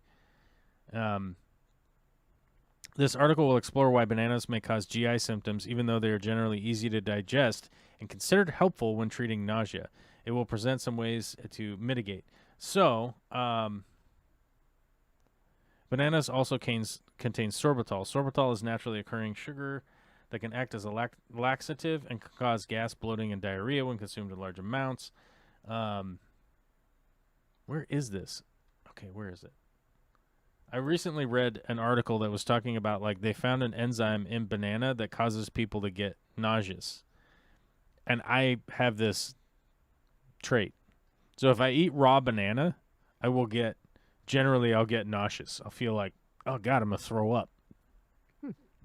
This article will explore why bananas may cause GI symptoms, even though they are generally easy to digest and considered helpful when treating nausea. It will present some ways to mitigate. So, bananas also contain sorbitol. Sorbitol is naturally occurring sugar that can act as a laxative and can cause gas, bloating, and diarrhea when consumed in large amounts. Where is this? Okay, where is it? I recently read an article that was talking about, like, they found an enzyme in banana that causes people to get nauseous. And I have this trait. So if I eat raw banana, I'll get nauseous. I'll feel like, oh, God, I'm going to throw up.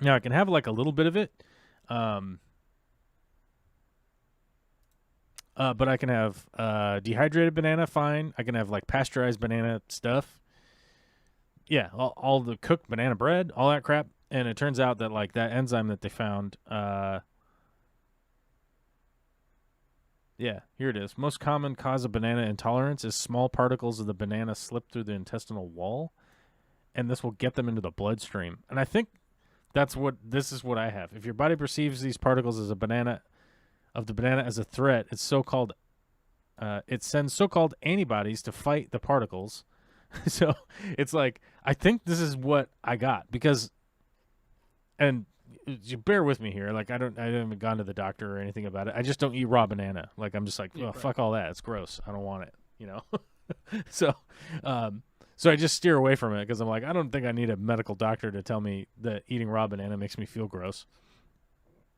Now, I can have, like, a little bit of it. But I can have dehydrated banana, fine. I can have, like, pasteurized banana stuff. Yeah, all the cooked banana bread, all that crap. And it turns out that, like, that enzyme that they found, yeah, here it is. Most common cause of banana intolerance is small particles of the banana slip through the intestinal wall, and this will get them into the bloodstream. And I think this is what I have. If your body perceives these particles as the banana as a threat, it sends so-called antibodies to fight the particles. So it's like, I think this is what I got because, and you bear with me here. Like I haven't gone to the doctor or anything about it. I just don't eat raw banana. Like I'm just like, oh, fuck all that. It's gross. I don't want it, So I just steer away from it because I'm like, I don't think I need a medical doctor to tell me that eating raw banana makes me feel gross.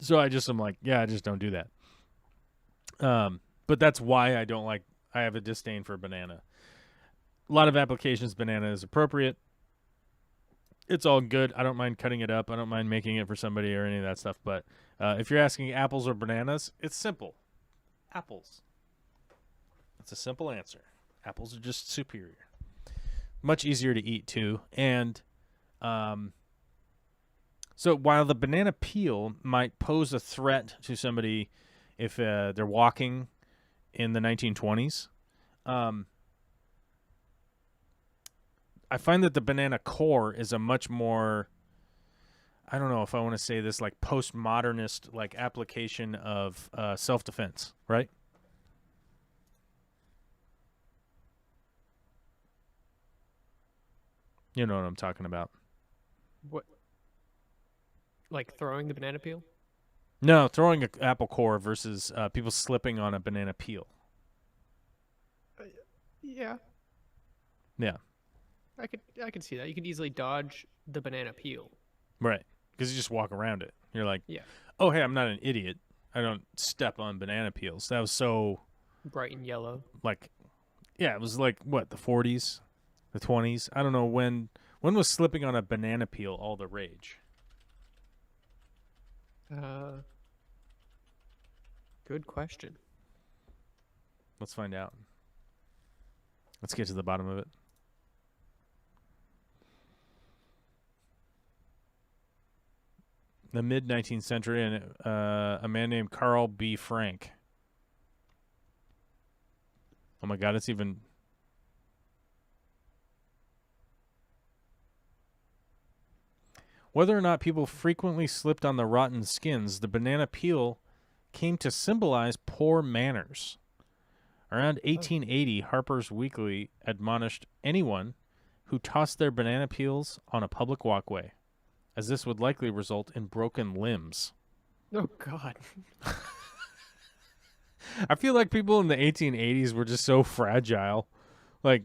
So I'm like, yeah, I just don't do that. But that's why I have a disdain for banana. A lot of applications, banana is appropriate. It's all good. I don't mind cutting it up. I don't mind making it for somebody or any of that stuff. But if you're asking apples or bananas, it's simple. Apples. That's a simple answer. Apples are just superior. Much easier to eat, too. And so while the banana peel might pose a threat to somebody if they're walking in the 1920s, I find that the banana core is a much more, I don't know if I want to say this, like postmodernist like application of self-defense, right? You know what I'm talking about. What? Like throwing the banana peel? No, throwing an apple core versus people slipping on a banana peel. Yeah, Yeah, I could see that. You could easily dodge the banana peel. right. Because you just walk around it. You're like, Yeah, oh, hey, I'm not an idiot. I don't step on banana peels. That was so, bright and yellow. like, yeah, it was like, what, the 40s? The 20s? I don't know when was slipping on a banana peel all the rage? Good question. Let's find out. Let's get to the bottom of it. The mid-19th century, and a man named Carl B. Frank. Oh my God, it's even... Whether or not people frequently slipped on the rotten skins, the banana peel came to symbolize poor manners. Around 1880, Harper's Weekly admonished anyone who tossed their banana peels on a public walkway, as this would likely result in broken limbs. Oh God. I feel like people in the 1880s were just so fragile. Like,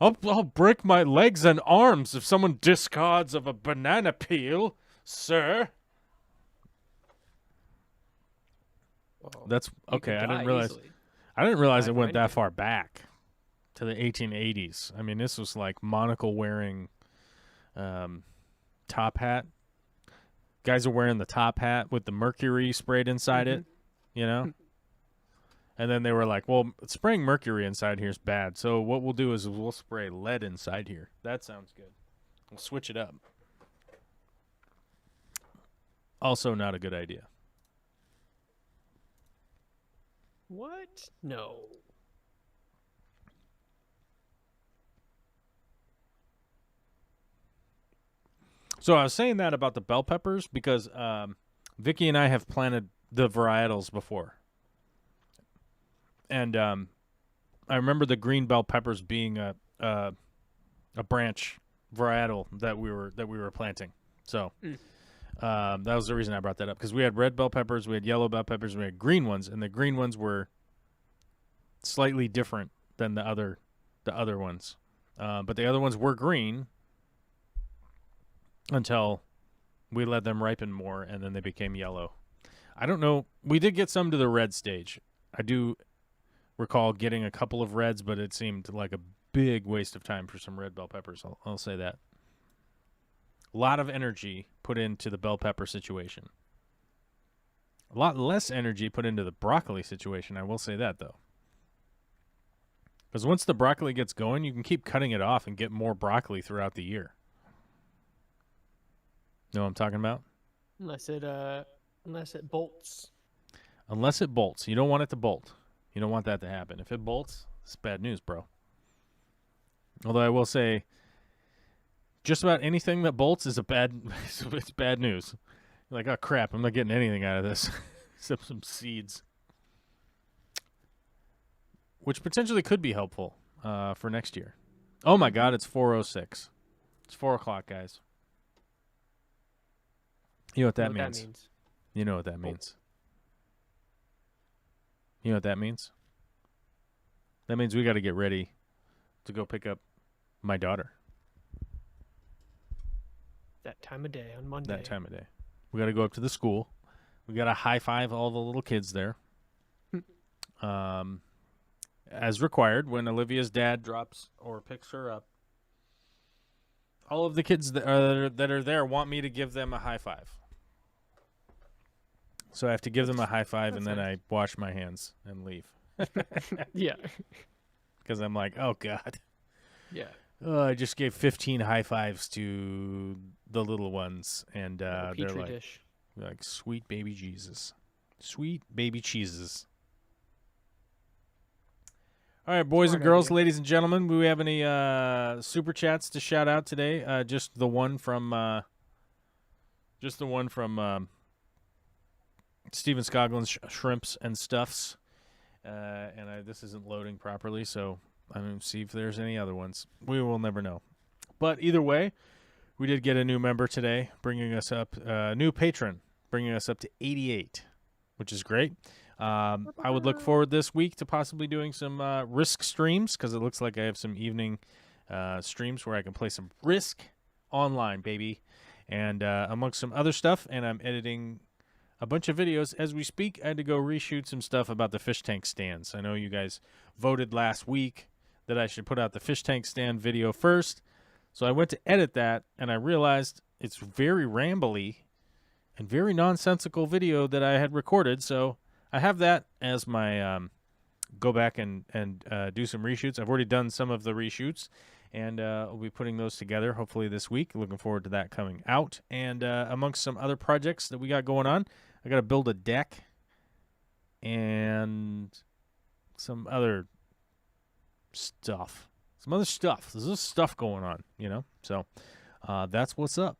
I'll break my legs and arms if someone discards of a banana peel, sir. Well, That's you okay. could I didn't die realize. easily. I didn't realize Die it from went that anything. far back to the 1880s. I mean, this was like monocle wearing, top hat. Guys are wearing the top hat with the mercury sprayed inside it, you know? And then they were like, well, spraying mercury inside here is bad. So what we'll do is we'll spray lead inside here. That sounds good. We'll switch it up. Also not a good idea. What? No. So I was saying that about the bell peppers because Vicky and I have planted the varietals before. And I remember the green bell peppers being a branch varietal that we were planting. So that was the reason I brought that up, because we had red bell peppers, we had yellow bell peppers, and we had green ones, and the green ones were slightly different than the other ones. But the other ones were green until we let them ripen more, and then they became yellow. I don't know. We did get some to the red stage. I do recall getting a couple of reds, but it seemed like a big waste of time for some red bell peppers. I'll say that. A lot of energy put into the bell pepper situation. A lot less energy put into the broccoli situation. I will say that, though. Because once the broccoli gets going, you can keep cutting it off and get more broccoli throughout the year. Know what I'm talking about? Unless it bolts. Unless it bolts. You don't want it to bolt. You don't want that to happen. If it bolts, it's bad news, bro. Although I will say, just about anything that bolts is it's bad news. You're like, oh crap, I'm not getting anything out of this except some seeds, which potentially could be helpful for next year. Oh my God, it's 4:06. It's 4 o'clock, guys. You know what that means? You know what that means. You know what that means? That means we got to get ready to go pick up my daughter. That time of day on Monday. That time of day. We got to go up to the school. We got to high five all the little kids there. As required, when Olivia's dad drops or picks her up, all of the kids that are there want me to give them a high five. So I have to give them a high five, and then I wash my hands and leave. Yeah. Because I'm like, oh, God. Yeah. I just gave 15 high fives to the little ones, and they're Petri dish. like, sweet baby Jesus. Sweet baby cheeses. All right, boys and girls, ladies and gentlemen, do we have any super chats to shout out today? Just the one from Just the one from Steven Scoglin's Shrimps and Stuffs. This isn't loading properly, so I'm going to see if there's any other ones. We will never know. But either way, we did get a new member today, bringing us up, new patron, bringing us up to 88, which is great. I would look forward this week to possibly doing some Risk streams, because it looks like I have some evening streams where I can play some Risk online, baby. And amongst some other stuff, and I'm editing a bunch of videos as we speak. I had to go reshoot some stuff about the fish tank stands. I know you guys voted last week that I should put out the fish tank stand video first. So I went to edit that, and I realized it's very rambly and very nonsensical video that I had recorded. So I have that as my go back and do some reshoots. I've already done some of the reshoots, and we'll be putting those together hopefully this week. Looking forward to that coming out. And amongst some other projects that we got going on, I got to build a deck and some other stuff. There's stuff going on, you know? So that's what's up.